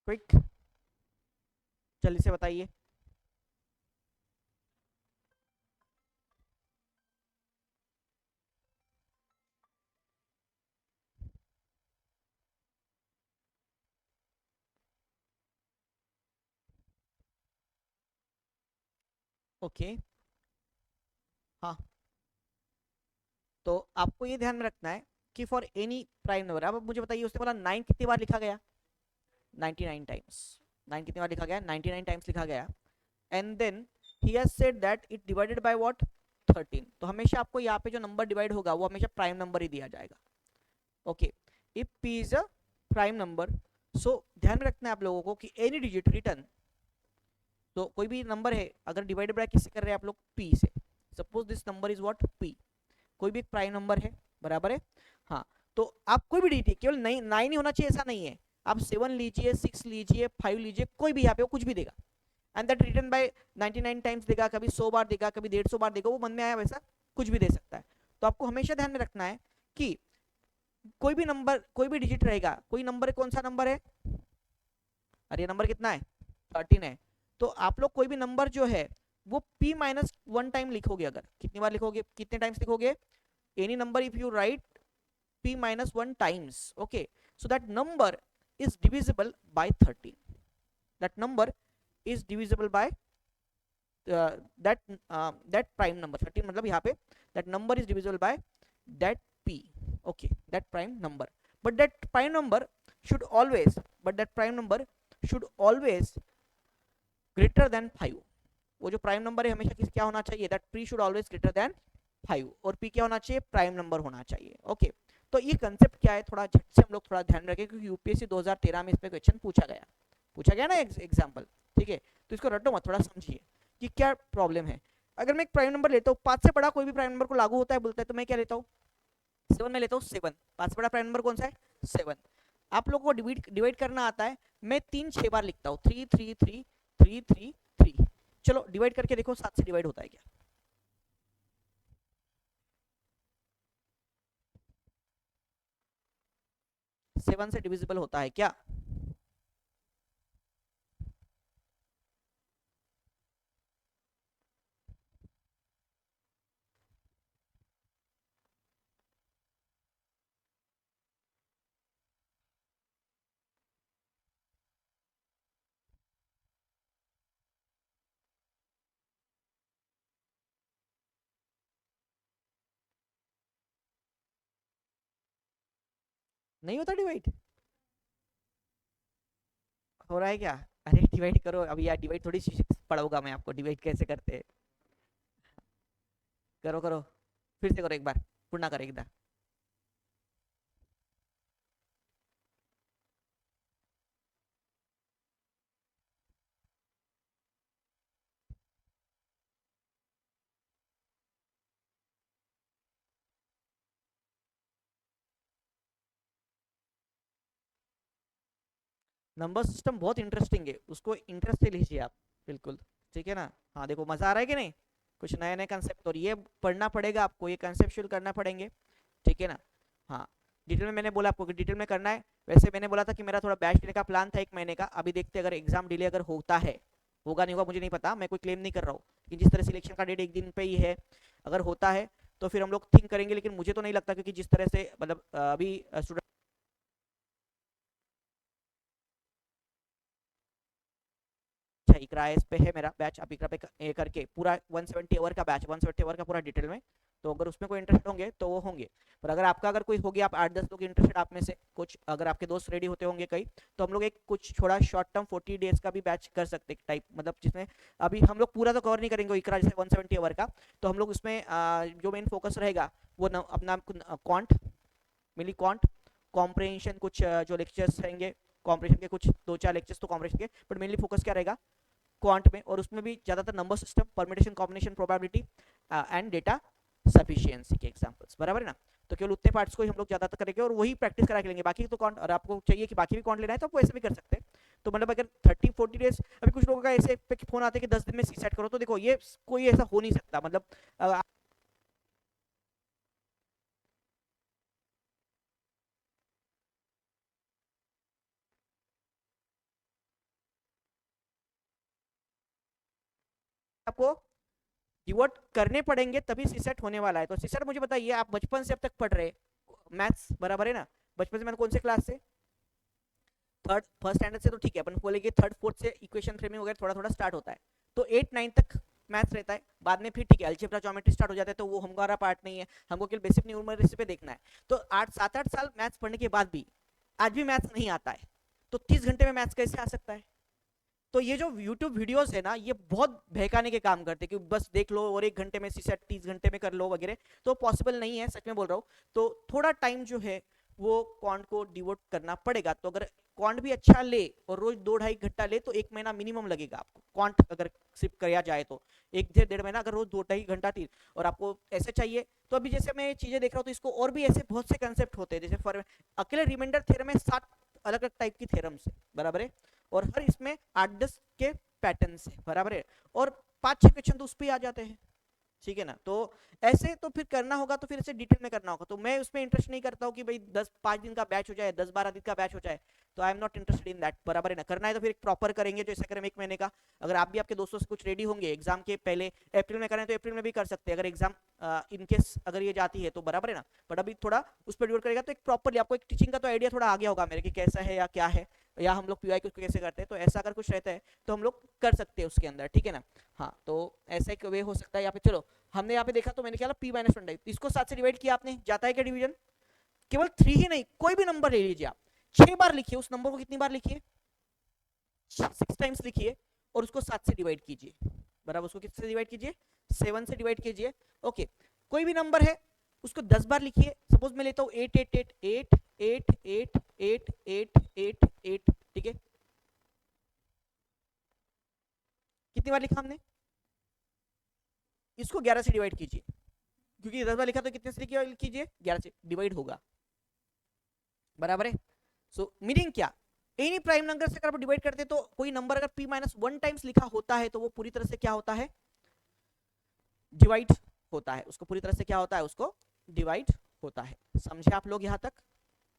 क्विक, जल्दी से बताइए। ओके, हाँ, तो आपको ये ध्यान में रखना है कि फॉर एनी प्राइम नंबर, अब मुझे बताइए, उसने बोला 9 कितनी बार लिखा गया 99 टाइम्स, 9 कितनी बार लिखा गया 99 टाइम्स लिखा गया, and then he has said that it divided by what 13। तो हमेशा आपको यहाँ पे जो नंबर डिवाइड होगा वो हमेशा प्राइम नंबर ही दिया जाएगा। Okay, if p is a prime number, so ध्यान में रखना है आप लोगों को कि एनी डिजिट रिटर्न, तो कोई भी नंबर है अगर डिवाइडेड बाय किससे कर रहे हैं आप लोग p से, suppose this number is what p, कोई भी एक प्राइम नंबर है, बराबर है। हाँ, तो आप कोई भी डिजिट, केवल 9 ही होना चाहिए ऐसा नहीं है, आप 7 लीजिए, 6 लीजिए, 5 लीजिए, कोई भी यहाँ पे वो कुछ भी देगा, and that return by 99 times देगा, कभी 100 बार देगा, कभी 150 बार देगा, वो मन में आया वैसा कुछ भी दे सकता है। तो आपको हमेशा ध्यान में रखना है कि कोई भी नंबर, कोई भी डिजिट रहेगा, कोई नंबर कौन सा नंबर है, अरे नंबर कितना है 13 है, तो आप लोग कोई भी नंबर जो है वो p-1 टाइम लिखोगे, अगर कितनी बार लिखोगे, कितने टाइम्स लिखोगे, any number if you right p-1 times, okay, so that number is divisible by 13, that number is divisible by that that prime number 13, मतलब यहाँ पे that number is divisible by that p. Okay, that prime number, but that prime number should always greater than 5. वो जो prime number है हमेशा किस क्या होना चाहिए, that p should always greater than 5, और p क्या होना चाहिए, प्राइम नंबर होना चाहिए. ओके, तो ये कंसेप्ट क्या है थोड़ा झट से हम लोग थोड़ा ध्यान रखें, क्योंकि यूपीएससी 2013 में इस पे क्वेश्चन पूछा गया ना एग्जाम्पल. ठीक है, तो इसको रटो मत, थोड़ा समझिए कि क्या प्रॉब्लम है. अगर मैं एक प्राइम नंबर लेता हूँ, 5 से बड़ा कोई भी प्राइम नंबर को लागू होता है बोलता है, तो मैं क्या लेता हूँ, 7 में लेता हूँ. 7 5 से बड़ा प्राइम नंबर कौन सा है, 7. आप लोगों को डिवाइड करना आता है, मैं 3 6 बार लिखता हूँ, 3 3 3 3 3 3. चलो डिवाइड करके देखो 7 से डिवाइड होता है क्या, 7 से डिविजिबल होता है क्या. नहीं होता डिवाइड, हो रहा है क्या. अरे डिवाइड करो अभी यार, डिवाइड थोड़ी पढ़ाऊंगा मैं आपको, डिवाइड कैसे करते हैं. करो करो, फिर से करो एक बार, पूर्ण करो एक बार. नंबर सिस्टम बहुत इंटरेस्टिंग है, उसको इंटरेस्ट से लीजिए आप, बिल्कुल. ठीक है ना. हाँ देखो मजा आ रहा है कि नहीं, कुछ नए नए कंसेप्ट, और ये पढ़ना पड़ेगा आपको, ये कंसेप्चुअल करना पड़ेंगे. ठीक है ना. हाँ, डिटेल में मैंने बोला आपको कि डिटेल में करना है. वैसे मैंने बोला था कि मेरा थोड़ा बैच लेने का प्लान था 1 महीने का, अभी देखते अगर एग्जाम डिले अगर होता है, होगा नहीं होगा मुझे नहीं पता, मैं कोई क्लेम नहीं कर रहा हूँ कि जिस तरह सिलेक्शन का डेट एक दिन पे ही है, अगर होता है तो फिर हम लोग थिंक करेंगे, लेकिन मुझे तो नहीं लगता, क्योंकि जिस तरह से मतलब अभी स्टूडेंट इकरा इस पे है मेरा बैच, आप इकरा पे करके पूरा 170 आवर का बैच, 170 आवर का पूरा डिटेल में, तो अगर उसमें कोई इंटरेस्ट होंगे तो वो होंगे. पर अगर आपका अगर कोई होगी, आप 8-10 लोग इंटरेस्टेड आप में से कुछ, अगर आपके दोस्त रेडी होते होंगे कई, तो हम लोग एक कुछ थोड़ा शॉर्ट टर्म 40 डेज का भी बैच कर सकते हैं टाइप, मतलब जिसमें अभी हम लोग पूरा तो कवर नहीं करेंगे इकरा जैसे 170 आवर का, तो हम लोग उसमें जो मेन फोकस रहेगा वो अपना क्वांट, मिली क्वांट, कॉम्प्रिहेंशन कुछ जो लेक्चर्स रहेंगे कॉम्प्रिहेंशन के, कुछ 2-4 लेक्चर्स तो कॉम्प्रिहेंशन के, बट मेनली फोकस क्या रहेगा क्वांट में, और उसमें भी ज्यादातर number system, permutation, combination, probability and data sufficiency के एग्जांपल्स, बराबर है ना. तो केवल उतने पार्ट्स को ही हम लोग ज्यादातर करेंगे और वही प्रैक्टिस करा के लेंगे, बाकी तो कौन, और आपको चाहिए कि बाकी भी कौन लेना है तो आप वैसे भी कर सकते हैं. तो मतलब अगर 30-40 डेज, अभी कुछ लोगों का ऐसे फोन आते हैं कि 10 दिन में सी सेट करो, तो देखो ये कोई ऐसा हो नहीं सकता, मतलब आपको डिवोट करने पड़ेंगे तभी सीसेट होने वाला है. तो सीसेट मुझे बताइए, आप बचपन से अब तक पढ़ रहे मैथ्स, बराबर है ना, बचपन से, मैंने कौन से क्लास से, थर्ड फर्स्ट स्टैंडर्ड से, तो ठीक है अपन बोलेंगे थर्ड फोर्थ से इक्वेशन फ्रेमिंग वगैरह थोड़ा थोड़ा स्टार्ट होता है, तो 8-9 तक मैथ्स रहता है. बाद में फिर ठीक है अलजेब्रा ज्योमेट्री स्टार्ट हो जाता है, तो वो हमारा पार्ट नहीं है, हमको केवल बेसिक न्यूमेरिकल पे देखना है. तो 8-7-8 साल मैथ्स पढ़ने के बाद भी आज भी मैथ्स नहीं आता है, तो 30 घंटे में मैथ्स कैसे आ सकता है. तो ये जो यूट्यूब वीडियोस है ना, ये बहुत बहकाने के काम करते हैं कि बस देख लो और 1 घंटे में सीसेट 30 घंटे में कर लो वगैरह, तो पॉसिबल नहीं है, सच में बोल रहा हूँ. तो थोड़ा टाइम जो है वो क्वांट को डिवोट करना पड़ेगा. तो अगर क्वांट भी अच्छा ले और रोज 2-2.5 घंटा ले, तो 1 महीना मिनिमम लगेगा आपको क्वांट अगर सिर्फ किया जाए, तो 1 से 1.5 महीना अगर रोज 2-2.5 घंटा और आपको ऐसे चाहिए. तो अभी जैसे मैं चीजें देख रहा हूँ, तो इसको और भी ऐसे बहुत से कंसेप्ट होते हैं, जैसे फॉर अकेले रिमाइंडर थ्योरम में 7 अलग अलग टाइप की थ्योरम्स है, बराबर है, और हर इसमें 8-10 के पैटर्न है, बराबर है, और 5-6 क्वेश्चन तो उस पर आ जाते हैं. ठीक है ना. तो ऐसे तो फिर करना होगा, तो फिर इसे डिटेल में करना होगा, तो मैं उसमें इंटरेस्ट नहीं करता हूँ कि भाई 10-5 दिन का बैच हो जाए, 10-12 दिन का बैच हो जाए, तो I am not interested in that, बराबर है ना. करना है तो फिर एक प्रॉपर करेंगे, जो ऐसे करें 1 महीने का. अगर आप भी आपके दोस्तों से कुछ रेडी होंगे एग्जाम के पहले, अप्रैल में करें तो अप्रैल में भी कर सकते हैं, अगर एग्जाम इनकेस अगर ये जाती है तो, बराबर है ना. बट अभी थोड़ा उस पर डिवोट करेगा, तो एक प्रॉपरली आपको एक टीचिंग का तो आइडिया थोड़ा आ गया होगा मेरे कि कैसा है या क्या है, या हम लोग पीवाई को कैसे करते हैं, तो ऐसा अगर कुछ रहता है तो हम लोग कर सकते हैं उसके अंदर. ठीक है ना. हाँ, तो ऐसा एक वे हो सकता है यहाँ पे. चलो हमने यहाँ पे देखा तो मैंने क्या पी माइनस वन टाइम्स, इसको 7 से डिवाइड किया आपने, जाता है क्या डिवीजन? केवल 3 ही नहीं, कोई भी नंबर ले लीजिए आप, 6 बार लिखिए उस नंबर को, कितनी बार लिखिए? 6 टाइम्स लिखिए और उसको 7 से डिवाइड कीजिए, बराबर उसको किससे डिवाइड कीजिए? 7 से डिवाइड कीजिए। ओके, कोई भी नंबर है उसको 10 बार लिखिए, सपोज मैं लेता हूँ 8 8 8 8 8 8 8 8 8 8, ठीक है? कितनी बार लिखा हमने? इसको 11 से डिवाइड कीजिए, क्योंकि 10 बार लिखा तो कितने से कीजिए? 11 से डिवाइड होगा, बराबर है। सो मीनिंग क्या? एनी प्राइम नंबर से अगर आप डिवाइड करते हैं तो कोई नंबर अगर p माइनस वन टाइम्स लिखा होता है तो वो पूरी तरह से क्या होता है? डिवाइड होता है, उसको पूरी तरह से क्या होता है? उसको डिवाइड होता है। समझे आप लोग यहां तक?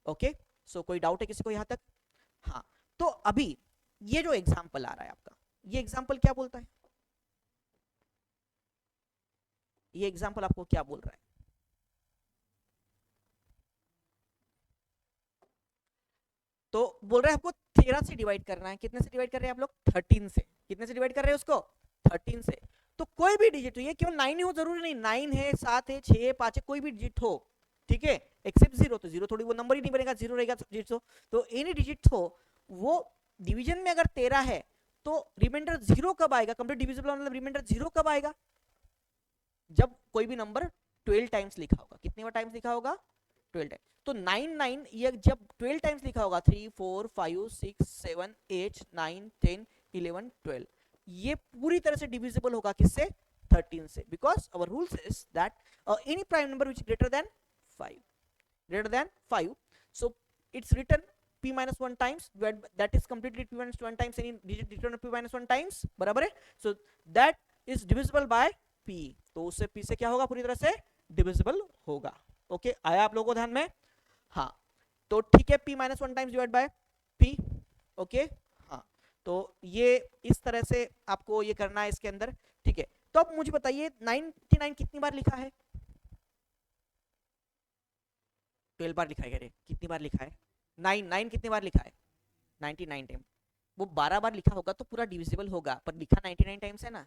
ओके, सो कोई डाउट है किसी को यहां तक? हाँ, तो अभी ये जो एग्जाम्पल आ रहा है आपका, ये एग्जाम्पल क्या बोलता है? ये एग्जाम्पल आपको क्या बोल रहा है? तो बोल रहे हैं आपको 13 से डिवाइड करना है, कितने से डिवाइड कर रहे हैं आप लोग? 13 से। कितने से डिवाइड कर रहे हैं उसको? 13 से। तो कोई भी डिजिट हो, ये केवल 9 ही हो जरूरी नहीं, 9 है, 7 है, 6 है, 5 है, कोई भी डिजिट हो, ठीक है? एक्सेप्ट जीरो, तो जीरो थोड़ी वो नंबर ही नहीं बनेगा, जीरो रहेगा डिजिट हो। तो एनी डिजिट हो वो डिवीजन में अगर 13 है तो रिमाइंडर जीरो कब आएगा? कंप्लीट डिविजिबल मतलब रिमाइंडर जीरो कब आएगा? जब कोई भी नंबर 12 टाइम्स लिखा होगा। कितने बार टाइम्स लिखा होगा? 12 टाइम्स। तो 9 9 ये जब 12 टाइम्स लिखा होगा, 3 4 5 6 7 8 9 10 11 12, ये पूरी तरह से डिविजिबल होगा किससे? 13 से, because our rule is that any prime number which greater than 5, greater than 5, so it's written p minus 1 times, that is completely p minus 1 times any digit written p minus 1 times, बराबर है? So that is divisible by p, तो उससे p से क्या होगा? पूरी तरह से डिविजिबल होगा। ओके, आया आप लोगों को ध्यान में? हाँ, तो ठीक है, p minus one times divide by p। Okay, हाँ, तो ये इस तरह से आपको ये करना है इसके अंदर, ठीक है? तो अब मुझे बताइए 99 कितनी बार लिखा है? 12 बार लिखा है, कह रहे कितनी बार लिखा है? 9 9 कितनी बार लिखा है? 99 टाइम। वो 12 बार लिखा होगा तो पूरा डिविजिबल होगा, पर लिखा 99 टाइम्स है ना।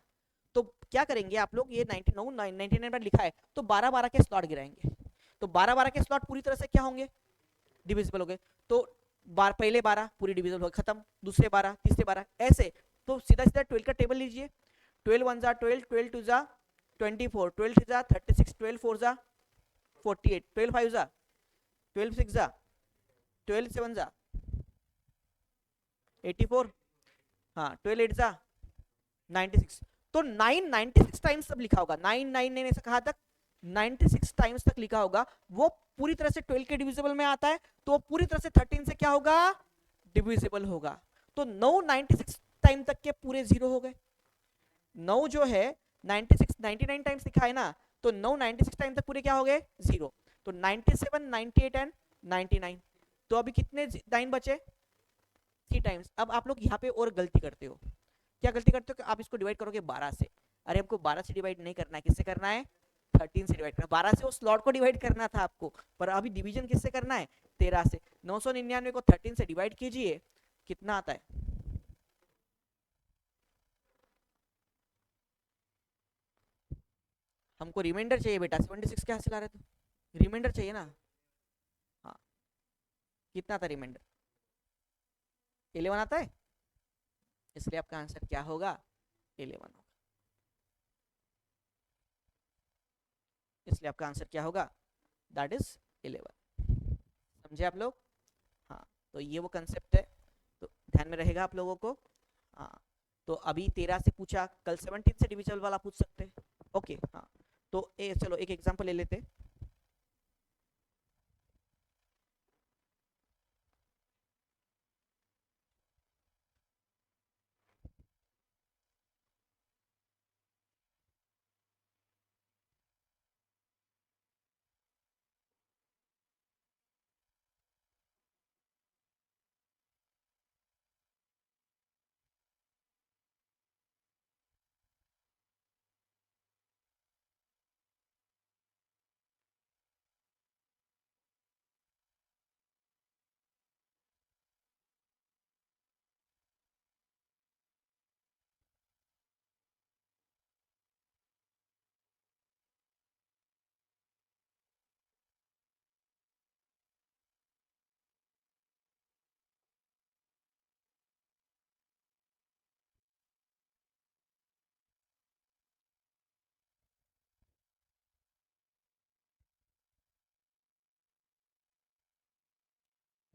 तो क्या करेंगे आप लोग, ये 99 99 बार लिखा है तो 12 12 के स्लॉट गिराएंगे, तो 12 12 के स्लॉट पूरी तरह से क्या होंगे? डिविजिबल हो गए। तो पहले 12 पूरी डिविजिबल हो खत्म, दूसरे 12, तीसरे 12, ऐसे। तो सीधा सीधा 12 का टेबल लीजिए, 12 वन जा 12, 12 टू जा 24, 12 थ्री जा 36, 12 फोर जा 48, 12 फाइव जा 12 सिक्स जा 12 सेवन जा 84, हाँ 12 एट जा 96। तो 996 टाइम्स तब लिखा होगा, 999 ऐसा कहा तक 96 टाइम्स तक लिखा होगा, वो पूरी तरह से 12 के डिविजिबल में आता है, तो वो पूरी तरह से 13 से क्या होगा? डिविजिबल होगा। तो 9 96 टाइम तक के पूरे जीरो हो गए। 9 जो है 96 99 टाइम्स लिखा है ना, तो 9 96 टाइम तक पूरे क्या हो गए? जीरो। तो 97 98 एंड 99, तो अभी कितने 9 बचे? 3 टाइम्स। अब आप लोग यहाँ पे और गलती करते हो, क्या गलती करते हो कि आप इसको डिवाइड करोगे 12 से। अरे हमको 12 से डिवाइड नहीं करना है, किससे करना है? 13 से डिवाइड करना। 12 से वो स्लॉट को डिवाइड करना था आपको, पर अभी डिवीजन किससे करना है? 13 से। 999 को 13 से डिवाइड कीजिए, कितना आता है? हमको रिमाइंडर चाहिए बेटा, 76 के हासिल आ रहे थे, रिमाइंडर चाहिए ना। हाँ, कितना था रिमाइंडर? 11 आता है, इसलिए आपका आंसर क्या होगा? 11 होगा, इसलिए आपका आंसर क्या होगा? That is 11। समझे आप लोग? हाँ, तो ये वो कंसेप्ट है, तो ध्यान में रहेगा आप लोगों को। हाँ, तो अभी 13 से पूछा, कल 17 से डिविजल वाला पूछ सकते हैं। ओके, हाँ, तो चलो एक एग्जांपल ले लेते हैं।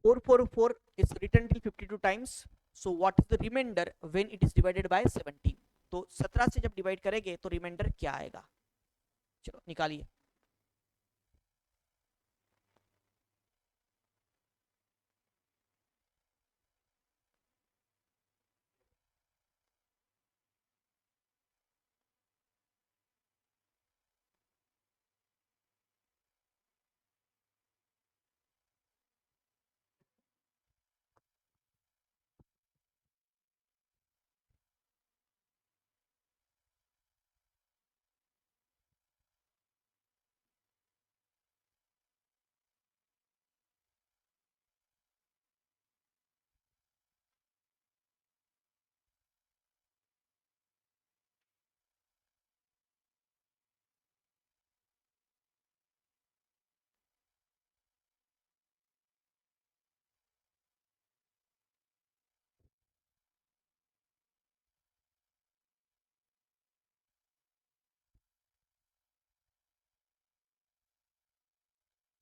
444 is written till 52 times. So what is the remainder when it is divided by 17? तो 17 से जब डिवाइड करेंगे तो रिमाइंडर क्या आएगा? चलो निकालिए.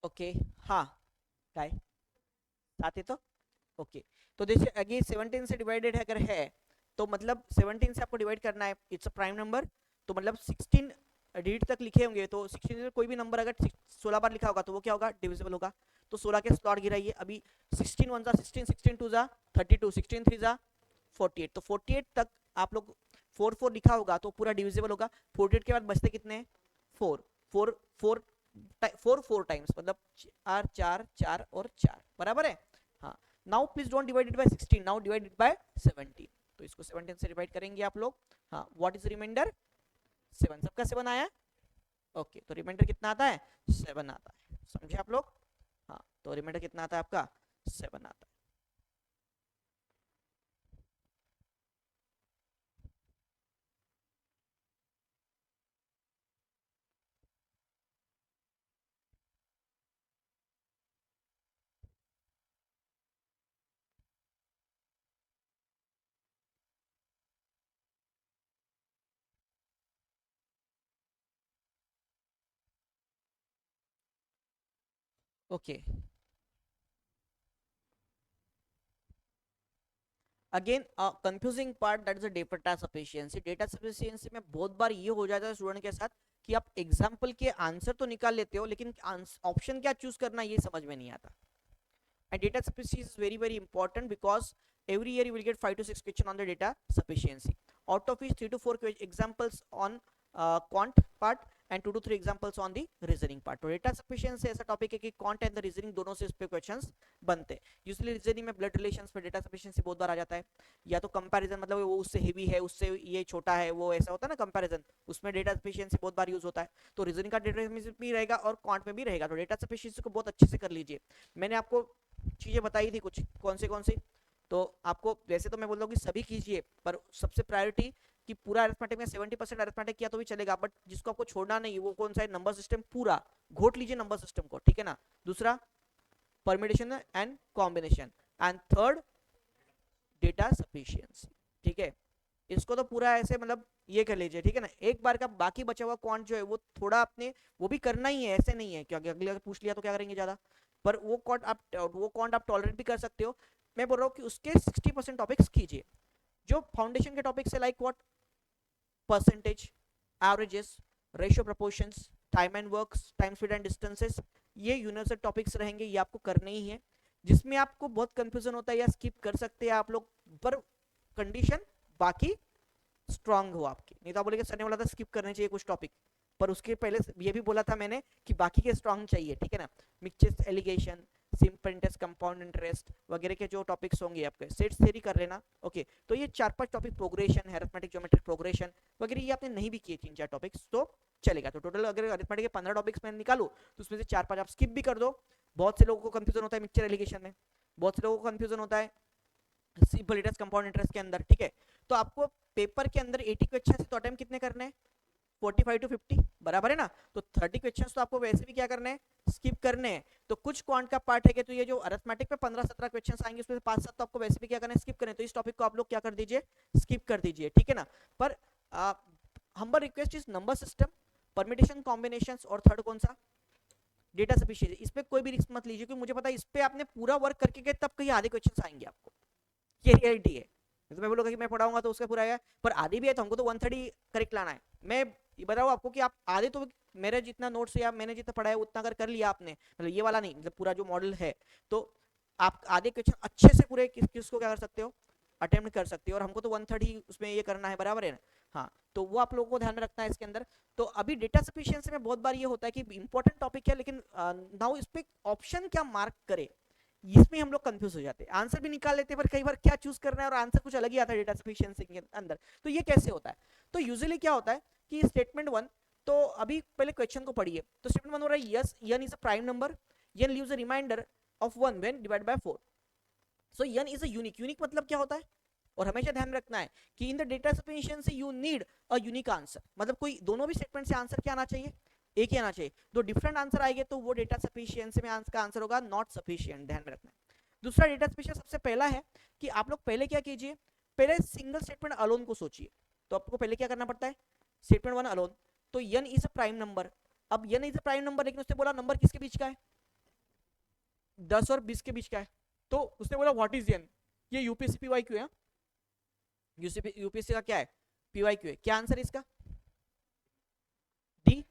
ओके. हाँ. काय साथ ही तो ओके. तो देखिए अगेन 17 से डिवाइडेड अगर है तो मतलब 17 से आपको डिवाइड करना है. It's a prime number. तो मतलब 16 डिजिट तक लिखे होंगे तो 16 से कोई भी नंबर अगर 16 बार लिखा होगा तो वो क्या होगा? डिविजिबल होगा. तो 16 के स्लॉट गिराइए. अभी 16 1 जा 16, 16 2 जा 32, 16 3 जा 48. तो 48 तक आप लोग 4 4 लिखा होगा तो पूरा डिविजिबल होगा. 48 के बाद बचते कितने? 4 4 4 4 4 टाइम्स मतलब 4 4 4 और 4 बराबर है. हाँ. Now please don't divide it by 16. Now divide it by 17. तो इसको 17 से डिवाइड करेंगे आप लोग. हाँ. What is remainder? 7. सबका 7 आया. ओके. तो रिमाइंडर कितना आता है? 7 आता है. समझे आप लोग? हाँ. तो रिमाइंडर कितना आता है आपका? 7 आता है. Okay. Again confusing part that is a data sufficiency. Data sufficiency में बहुत बार ये हो जाता है स्टूडेंट के साथ कि आप एग्जाम्पल के आंसर तो निकाल लेते हो लेकिन ऑप्शन क्या चूज करना ये समझ में नहीं आता. And data sufficiency is very very important because every year you will get 5 to 6 question on the data sufficiency. Out of which 3 to 4 examples on quant part and 2 to 3 examples on the reasoning part. तो data sufficiency ऐसा topic है कि quant and the reasoning दोनों से इस पे questions बनते हैं. यूजुअली reasoning में blood relations पे data sufficiency बहुत बार आ जाता है. या तो comparison मतलब वो उससे heavy है उससे ये छोटा है वो ऐसा होता है ना comparison. उसमें data sufficiency बहुत बार यूज होता है. तो reasoning का data sufficiency भी रहेगा और quant में भी रहेगा. तो data sufficiency को बहुत अच्छे से कर लीजिए. मैंने आपको चीजें बताई थी कुछ कौन सी. तो आपको वैसे तो मैं बोल रहा हूँ कि सभी कीजिए पर सबसे प्रायोरिटी कि पूरा अरिथमेटिक में 70% अरिथमेटिक किया तो भी चलेगा बट जिसको आपको छोड़ना नहीं वो कौन सा है? नंबर सिस्टम पूरा घोट लीजिए नंबर सिस्टम को. ठीक है ना. दूसरा permutation and combination. And third data sufficiency. ठीक है. इसको तो पूरा ऐसे मतलब ये कर लीजिए. ठीक है ना. एक बार का बाकी बचा हुआ क्वांट जो है वो थोड़ा अपने वो भी करना ही है. ऐसे नहीं है क्योंकि अगले अगर पूछ लिया तो क्या करेंगे ज्यादा. पर वो क्वांट आप टॉलरेट भी कर सकते हो. मैं बोल रहा हूँ कि उसके 60% टॉपिक्स कीजिए जो फाउंडेशन के टॉपिक्स है. Like what? Percentage, averages, ratio proportions, time and works, time speed and distances. ये यूनिवर्सल टॉपिक्स रहेंगे. ये आपको करने ही है. जिसमें आपको बहुत कंफ्यूजन होता है या स्किप कर सकते हैं आप लोग पर कंडीशन बाकी स्ट्रांग हो आपकी. नहीं तो आप बोलेंगे सर ने बोला था स्किप करने चाहिए कुछ टॉपिक पर उसके पहले ये भी बोला था मैंने कि बाकी के स्ट्रांग चाहिए. ठीक है ना. Mixtures alligation, simple interest, compound interest वगैरह के जो टॉपिक्स होंगे आपके सेट्स थ्योरी कर लेना. ओके. तो ये 4-5 topic progression, arithmetic, geometric progression वगैरह ये आपने नहीं भी किए 3-4 टॉपिक्स तो चलेगा. तो टोटल अगर अरिथमेटिक के 15 टॉपिक्स मैं निकालू तो उसमें से 4-5 आप स्किप भी कर दो. बहुत से लोगों को कंफ्यूजन होता है मिक्सचर एलिगेशन में. बहुत से लोगों को कंफ्यूजन होता है सिंपल इंटरेस्ट, कंपाउंड इंटरेस्ट के अंदर. ठीक है. तो आपको पेपर के अंदर 80 क्वेश्चन से तो अटेम्प्ट कितने करने हैं? 45 टू 50 बराबर है ना. तो 30 क्वेश्चंस तो आपको वैसे भी क्या करने हैं? स्किप करने हैं. तो कुछ क्वांट का पार्ट है कि तो ये जो अरिथमेटिक पे 15-17 क्वेश्चंस आएंगे उसमें से 5-7 तो आपको वैसे भी क्या करना है? स्किप करने. तो इस टॉपिक को आप लोग क्या कर दीजिए? स्किप कर दीजिए. ठीक है ना. पर हम्बर request is number system, permutation, combinations और थर्ड कौन सा? डेटा सफिशिएंसी, इस पे कोई भी रिस्क मत लीजिए, क्योंकि मुझे पता है इस पे आपने पूरा वर्क करके गए तब कहीं आधे क्वेश्चन आएंगे आपको, ये रियलिटी है। तो मैं बोलूंगा कि मैं पढ़ाऊंगा तो उसका पूरा आया, पर आधे भी है तो हमको तो 130 करेक्ट लाना है। मैं ये बताऊँ आपको कि आप आधे तो मेरे जितना नोट्स या मैंने जितना पढ़ा है उतना अगर कर लिया आपने, मतलब ये वाला नहीं, मतलब पूरा जो मॉडल है, तो आप आधे क्वेश्चन अच्छे से पूरे किसको क्या कर सकते हो, अटेम्प्ट कर सकते हो। और हमको तो 130 उसमें ये करना है, बराबर है ना। हाँ, तो वो आप लोगों को ध्यान में रखना है इसके अंदर। तो अभी डेटा सफिशिएंसी में बहुत बार ये होता है कि इंपॉर्टेंट टॉपिक है, लेकिन नाउ इस पे ऑप्शन क्या मार्क करे, इसमें हम लोग कंफ्यूज हो जाते हैं। आंसर भी निकाल लेते हैं पर कई बार क्या चूज करना है और आंसर कुछ अलग ही आता है डेटा सफिशिएंसी के अंदर। तो ये कैसे होता है, तो यूजुअली क्या होता है कि स्टेटमेंट वन, तो अभी पहले क्वेश्चन को पढ़िए। तो स्टेटमेंट वन हो रहा है yes n is a prime number, n leaves a remainder of 1 when divide by 4। So n is a unique, unique मतलब क्या होता है, और हमेशा ध्यान रखना है कि in the data sufficiency you need a unique answer, मतलब कोई दोनों भी स्टेटमेंट से आंसर क्या आना चाहिए, एक ही आना चाहिए। दो डिफरेंट आंसर आएंगे तो वो डेटा सफिशिएंसी में आंसर का आंसर होगा नॉट सफिशिएंट, ध्यान में रखना है। दूसरा डेटा सफिशिएंट सबसे पहला है कि आप लोग पहले क्या कीजिए, पहले सिंगल स्टेटमेंट अलोन को सोचिए। तो आपको पहले क्या करना पड़ता है, स्टेटमेंट वन अलोन, तो n is a prime number. अब n is a prime number, लेकिन उसने बोला नंबर किसके बीच का है, 10 और 20 के बीच का है। तो उसने बोला व्हाट इज n, ये यूपीएससी पीवाईक्यू है, यूपीएससी का क्या है, पीवाईक्यू है। क्या आंसर है इसका, डी,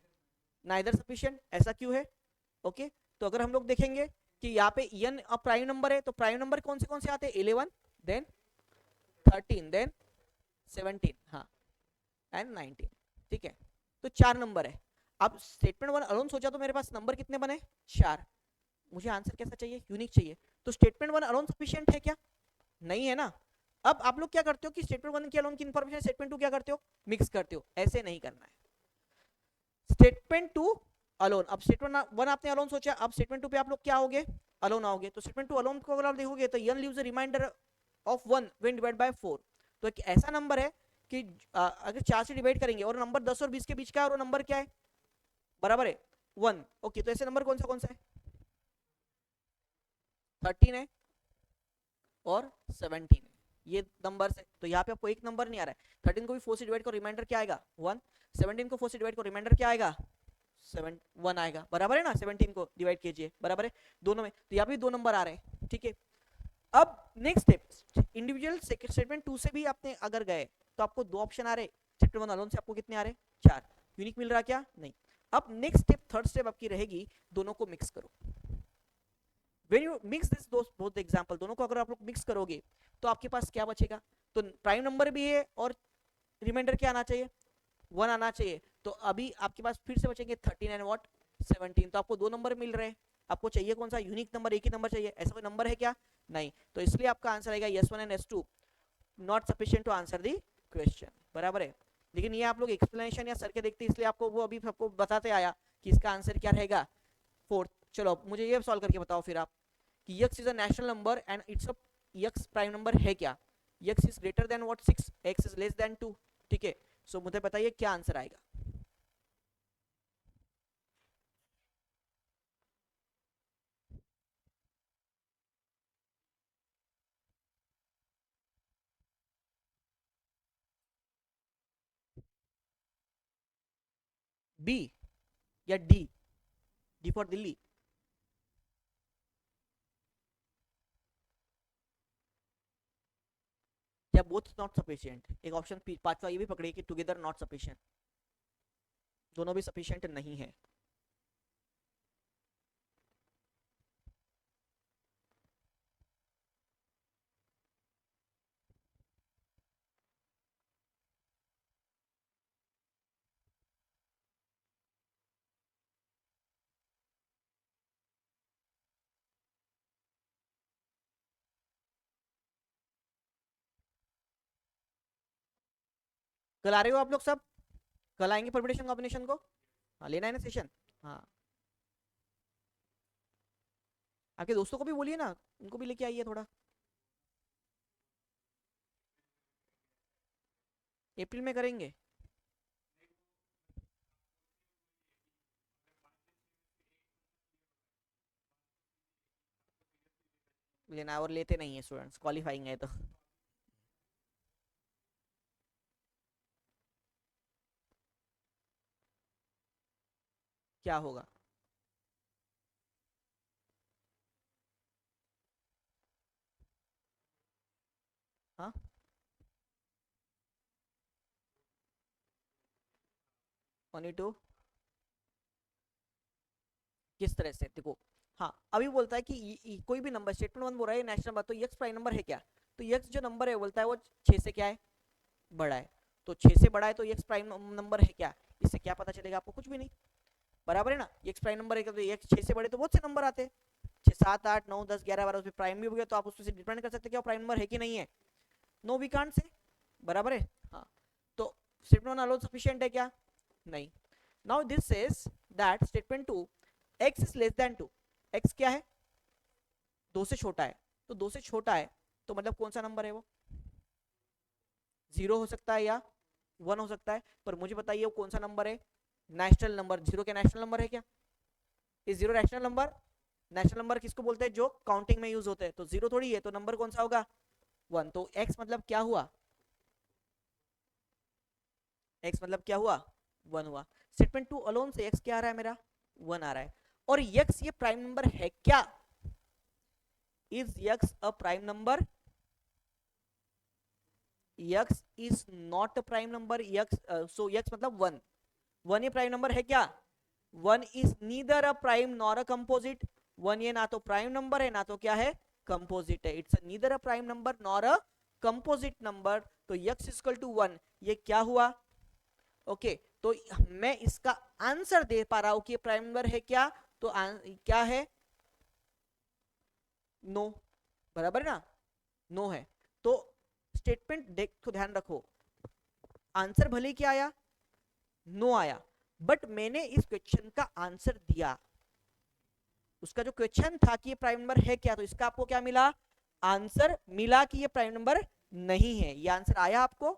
नाइदर सफिशिएंट। ऐसा क्यों है, ओके। तो अगर हम लोग देखेंगे कि यहाँ पे n अब प्राइम नंबर है, तो प्राइम नंबर कौन से आते हैं, 11, देन 13, देन 17, हाँ, एंड 19, ठीक है। तो चार नंबर है। अब स्टेटमेंट वन अलोन सोचा तो मेरे पास नंबर कितने बने, चार। मुझे आंसर कैसा चाहिए, यूनिक चाहिए। तो स्टेटमेंट वन अलोन सफिशिएंट है क्या, नहीं है ना। अब आप लोग क्या करते हो कि स्टेटमेंट वन की अलोन की इंफॉर्मेशन स्टेटमेंट टू क्या करते हो, मिक्स करते हो, ऐसे नहीं करना है। स्टेटमेंट टू अलोन, अब स्टेटमेंट वन आपने अलोन सोचा, अब स्टेटमेंट टू पे आप लोग क्या होगे, अलोन आओगे। तो स्टेटमेंट टू अलोन को अगर आप देखोगे तो n leaves a remainder of 1 when divide by 4। तो एक ऐसा नंबर है कि अगर 4 से डिवाइड करेंगे और नंबर 10 और 20 के बीच का है, और वो नंबर क्या है, बराबर है 1, ओके। तो ऐसे नंबर कौन सा है, 13 है और 17 है, ये नंबर है। तो यहाँ पे आपको एक नंबर नहीं आ रहा है, 13 को भी 4 से डिवाइड करो, रिमाइंडर क्या आएगा 1, 17 को 4 से डिवाइड करो, रिमाइंडर क्या आएगा 1 आएगा, बराबर है ना। 17 को डिवाइड कीजिए, बराबर है दोनों में, तो यहाँ पे दो नंबर आ रहे हैं, ठीक है। अब next step, individual statement two से भी आपने अगर गए तो आपको दो ऑप्शन आ रहे, स्टेटमेंट वन अलोन से आपको कितने आ रहे, चार। यूनिक मिल रहा क्या, नहीं। अब नेक्स्ट स्टेप, थर्ड स्टेप आपकी रहेगी, दोनों को मिक्स करो। When you mix this both example, दोनों को अगर आप लोग मिक्स करोगे तो आपके पास क्या बचेगा, तो प्राइम नंबर भी है और रिमाइंडर क्या आना चाहिए, 1 आना चाहिए। तो अभी आपके पास फिर से बचेंगे 13 एंड व्हाट 17। तो आपको दो नंबर मिल रहे हैं, आपको चाहिए कौन सा, यूनिक नंबर, एक ही नंबर चाहिए, ऐसा कोई नंबर है क्या, नहीं। तो इसलिए आपका आंसर आएगा S1 and S2 not sufficient to answer the question, बराबर है। लेकिन ये आप लोग एक्सप्लेनेशन या सर के देखते, इसलिए आपको वो अभी सबको बताते आया कि इसका आंसर क्या रहेगा, फोर्थ। चलो मुझे ये सॉल्व करके बताओ फिर आप कि x is a national number and it's a x prime number है क्या, x is greater than what 6, x is less than 2, ठीक है। सो मुझे बताइए क्या आंसर आएगा। बी या डी, डी फॉर दिल्ली, या बोथ नॉट सफिशिएंट। एक ऑप्शन पांचवा ये भी पकड़िए कि टुगेदर नॉट सफिशिएंट, दोनों भी सफिशिएंट नहीं है। कल आ रहे हो आप लोग सब, कल आएंगे परम्यूटेशन कॉम्बिनेशन को, हाँ लेना है ना सेशन, हाँ। आपके दोस्तों को भी बोलिए ना, उनको भी लेके आइए थोड़ा, अप्रैल में करेंगे। लेना और लेते नहीं है स्टूडेंट्स, क्वालिफाइंग है तो क्या होगा, हाँ, ओनली टू, किस तरह से देखो। हाँ, अभी बोलता है कि कोई भी नंबर, स्टेटमेंट वन बोल रहा है नेशनल नंबर, तो यक्स प्राइम नंबर है क्या? तो यक्स जो नंबर है बोलता है वो 6 से क्या है, बड़ा है। तो 6 से बड़ा है तो यक्स प्राइम नंबर है क्या? इससे क्या पता चलेगा आपको? कुछ भी नहीं, बराबर है ना। यक्स प्राइम नंबर है तो यक्स 6 से बड़े तो बहुत से नंबर आते हैं, 6 7 8 9 10 11 12, उसमें प्राइम भी हो गया, तो आप उसमें से डिपेंड कर सकते हैं क्या प्राइम नंबर है कि नहीं है। नो वी कांट से, बराबर है। हाँ, तो स्टेटमेंट वन अलोन सफिशिएंट है क्या? नहीं। Now this says that statement two, x is less than 2, x क्या है? 2 से छोटा है। तो 2 से छोटा है तो मतलब कौन सा नंबर है वो? 0 हो सकता है या 1 हो सकता है, पर मुझे बताइए वो कौन सा नंबर है? National number. 0 क्या नेशनल नंबर है क्या? Is 0 national number? National number किसको बोलते हैं? जो काउंटिंग में यूज होते हैं। तो 0 थोड़ी है, तो नंबर कौन सा होगा? 1। तो x मतलब क्या हुआ? x मतलब क्या हुआ? 1 हुआ। स्टेटमेंट टू अलोन से x क्या आ रहा है मेरा? 1 आ रहा है। और x ये प्राइम नंबर है क्या? Is x a prime number? x is not a prime number. x so x मतलब 1, 1 ये प्राइम नंबर है क्या? 1 is neither a prime nor a composite. 1 ये ना तो प्राइम नंबर है ना तो क्या है, कंपोजिट है। It's neither a prime number nor a composite number. तो x इक्वल टू 1, ये क्या हुआ? ओके, तो मैं इसका आंसर दे पा रहा हूं कि प्राइम नंबर है क्या? तो क्या है? नो, बराबर है ना, नो है। तो स्टेटमेंट देख तो ध्यान रखो, आंसर भले क्या आया, नो आया, बट मैंने इस क्वेश्चन का आंसर दिया। उसका जो क्वेश्चन था कि ये प्राइम नंबर है क्या, तो इसका आपको क्या मिला? आंसर मिला कि ये प्राइम नंबर नहीं है। ये आंसर आया आपको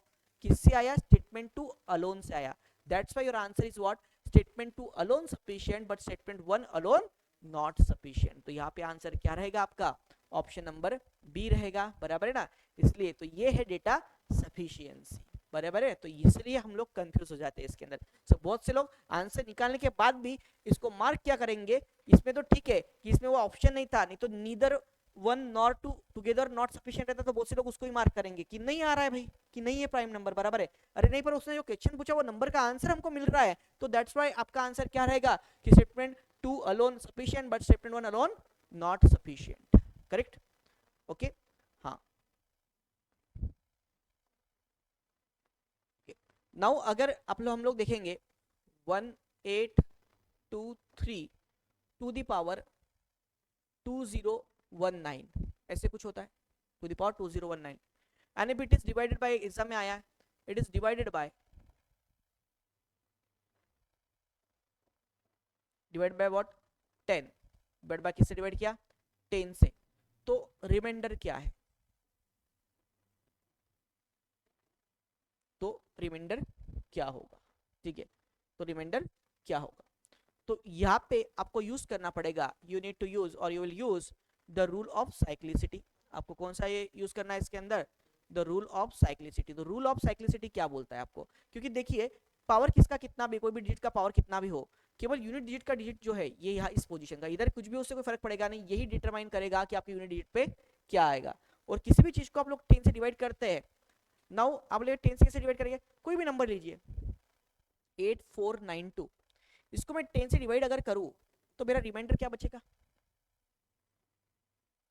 किससे आया? स्टेटमेंट टू अलोन से आया। That's why your answer is what? Statement to alone sufficient but statement one alone not sufficient. तो यहाँ पे आंसर क्या रहेगा आपका? ऑप्शन नंबर बी रहेगा, बराबर है ना। इसलिए तो ये है डेटा सफिशिएंसी, बराबर है। तो इसलिए हम लोग कंफ्यूज हो जाते हैं इसके अंदर। सो बहुत से लोग आंसर निकालने के बाद भी इसको मार्क क्या करेंगे, इसमें तो ठीक है कि इसमें वो ऑप्शन नहीं था, नहीं तो neither one nor to together not sufficient रहता, तो बहुत से लोग उसको ही मार्क करेंगे कि नहीं आ रहा है भाई, कि नहीं है प्राइम नंबर, बराबर है। अरे नहीं, पर उसने जो क्वेश्चन पूछा वो नंबर का आंसर हमको मिल रहा है, तो दैट्स व्हाई आपका आंसर क्या रहेगा कि statement to alone sufficient but statement one alone not sufficient. Correct, okay. हाँ, नाउ अगर आप लोग हम लोग देखेंगे 1823 टू द पावर 2019, ऐसे कुछ होता है, to the power 2019, and if it is divided by, exam में आया है, it is divide by what? 10। Divide by किससे डिवाइड किया? 10 से। तो रिमाइंडर क्या है? तो रिमाइंडर क्या होगा? ठीक है, तो रिमाइंडर क्या होगा? तो यहाँ पे आपको यूज करना पड़ेगा, यू नीड टू यूज और you will use the rule of cyclicity. आपको कौन सा ये यूज करना है इसके अंदर? The rule of cyclicity. तो रूल ऑफ साइक्लिसिटी क्या बोलता है आपको? क्योंकि देखिए, पावर किसका कितना भी, कोई भी डिजिट का पावर कितना भी हो, केवल यूनिट डिजिट का डिजिट जो है ये यहाँ इस पोजीशन का, इधर कुछ भी उससे कोई फर्क पड़ेगा नहीं, यही डिटरमाइन करेगा कि आपके यूनिट डिजिट पे क्या आएगा। और किसी भी चीज को आप लोग 10 से डिवाइड करते हैं, नाउ आप लोग 10 से कैसे डिवाइड करेंगे? कोई भी नंबर लीजिए, 8492, इसको मैं 10 से डिवाइड अगर करूं तो मेरा रिमाइंडर क्या बचेगा?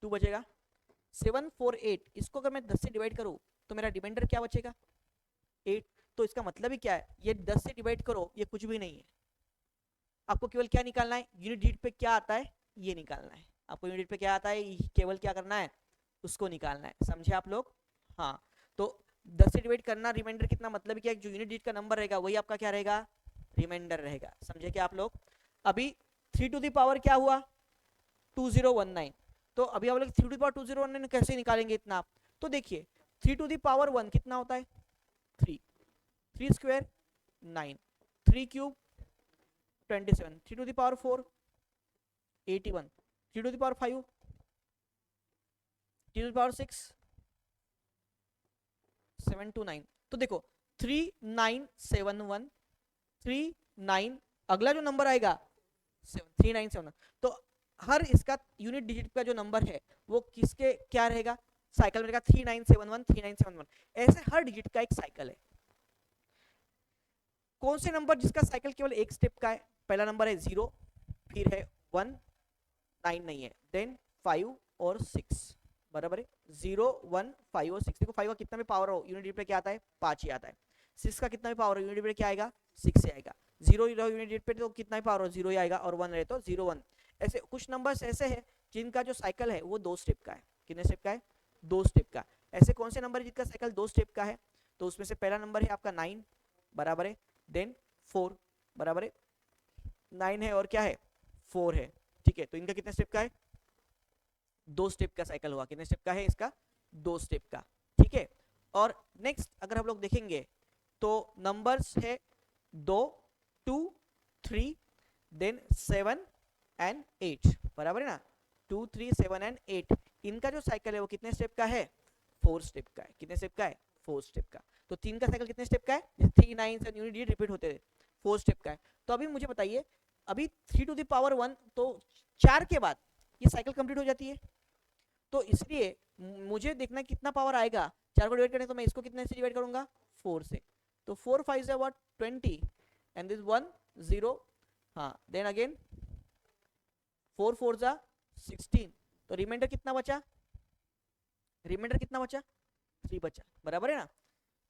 2 बचेगा। 748, इसको अगर मैं 10 से डिवाइड करूं तो मेरा रिमाइंडर क्या बचेगा? 8। तो इसका मतलब ही क्या है? ये 10 से डिवाइड करो, ये कुछ भी नहीं है। आपको केवल क्या निकालना है? यूनिट डिजिट पे क्या आता है ये निकालना है। आपको यूनिट पे क्या आता है केवल क्या करना है? उसको निकालना है, समझे आप लोग? हाँ, तो 10 से डिवाइड करना, रिमाइंडर कितना, मतलब क्या, जो यूनिट डिजिट का नंबर रहेगा वही आपका क्या रहेगा? रिमाइंडर रहेगा, समझे क्या आप लोग? अभी 3 टू द पावर क्या हुआ? 2019। तो अभी हम लोग 3 टू द पावर 2019 कैसे निकालेंगे इतना? तो देखिए, 3 टू द पावर 1 कितना होता है? 3, 3 square 9, 3 cube 27, 3 to the power 4 81, 3 to the power 5 3 to the power 6 729। तो देखो 3971, 39, अगला जो नंबर आएगा 3971। तो हर इसका यूनिट डिजिट का जो नंबर है वो किसके क्या रहेगा? साइकिल में 3971 3971, ऐसे हर डिजिट का एक साइकिल है। कौन से नंबर जिसका साइकिल केवल एक स्टेप का है? पहला नंबर है 0, फिर है 1, 9 नहीं है, देन 5 और 6, बराबर है। 0 1 5 और 6, देखो 5 का कितना भी पावर हो यूनिट पे क्या आता है? 5 ही आता है। 6 का कितना भी पावर हो यूनिट पे क्या आएगा? 6 से आएगा। 0 यूनिट पे तो कितना भी पावर हो 0 ही आएगा, और 1 रहे तो 0 1। ऐसे कुछ नंबर्स ऐसे हैं जिनका जो साइकिल है वो 2 स्टेप का है। कितने स्टेप का है? 2 स्टेप का। ऐसे कौन से नंबर जिनका साइकिल 2 स्टेप का है? तो उसमें से पहला नंबर है आपका 9, बराबर है, देन 4, बराबर है। 9 है और क्या है? 4 है, ठीक है। तो इनका कितने स्टेप का है? 2 स्टेप का साइकिल हुआ। कितने स्टेप का है इसका? 2 स्टेप का, ठीक है। और नेक्स्ट अगर हम लोग देखेंगे तो नंबर्स है 2 2 3 देन 7 एंड 8, बराबर है ना। 2 3 7 एंड 8, इनका जो साइकिल है वो कितने स्टेप का है? 4 स्टेप का है। कितने स्टेप का है? 4 स्टेप का। तो 3 का साइकिल कितने स्टेप का है? जैसे 3 9 से यूनिट रिपीट होते थे, 4 स्टेप का है। तो अभी मुझे बताइए, अभी 3 टू द पावर 1, तो 4 के बाद ये साइकिल कंप्लीट हो जाती है। तो इसलिए मुझे देखना कितना पावर आएगा। 4 को डिवाइड करने तो मैं इसको कितने से डिवाइड करूंगा? 4 से। तो 4 5 से व्हाट? 20 एंड दिस 1 0, हाँ, देन अगेन 4 4 जा 16, तो रिमाइंडर कितना बचा? रिमाइंडर कितना बचा? 3 बचा, बराबर है ना।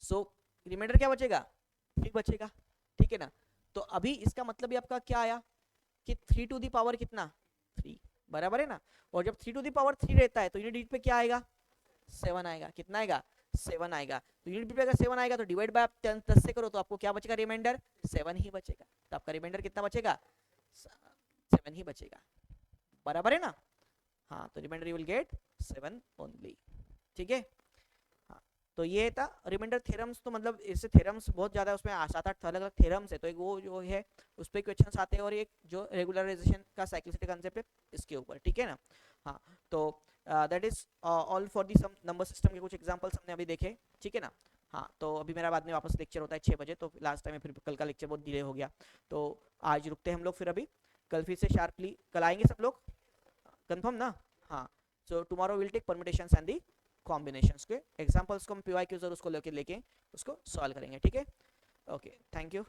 सो रिमाइंडर क्या बचेगा? 3 बचेगा, ठीक है ना। तो अभी इसका मतलब ये आपका क्या आया कि 3 टू द पावर कितना? 3, बराबर है ना। और जब 3 टू द पावर 3 रहता है तो यूनिट डिजिट पे क्या आएगा? 7 आएगा। कितना आएगा? 7 आएगा। तो यूनिट पे अगर 7 आएगा तो डिवाइड बाय आप 10 से करो तो आपको क्या बचेगा? रिमाइंडर 7 ही बचेगा। तो आपका रिमाइंडर कितना बचेगा? 7 ही बचेगा, बराबर है ना। हाँ, तो remainder you will get 7 only, ठीक है। हाँ, तो ये था रिमाइंडर थ्योरम्स। तो मतलब इससे थ्योरम्स बहुत ज्यादा है, उसमें 7 8 अलग अलग थ्योरम्स है। तो एक वो जो है उस पर क्वेश्चंस आते हैं, और एक जो रेगुलराइजेशन का साइक्लिसिटी कंसेप्ट है इसके ऊपर, ठीक है ना। हाँ, तो that is all for the some number system के कुछ एग्जांपल्स हमने अभी देखे, ठीक है ना। हाँ, तो अभी मेरा बाद में वापस लेक्चर होता है 6 बजे, तो लास्ट टाइम फिर कल का लेक्चर बहुत डिले हो गया, तो आज रुकते हैं हम लोग। फिर अभी कल फिर से शार्पली कल आएंगे सब लोग, कंफर्म ना? हाँ, so tomorrow will take permutations and the combinations के एग्जांपल्स को हम पीवाईक्यूज और उसको लेके उसको सॉल्व करेंगे, ठीक है। Okay, thank you.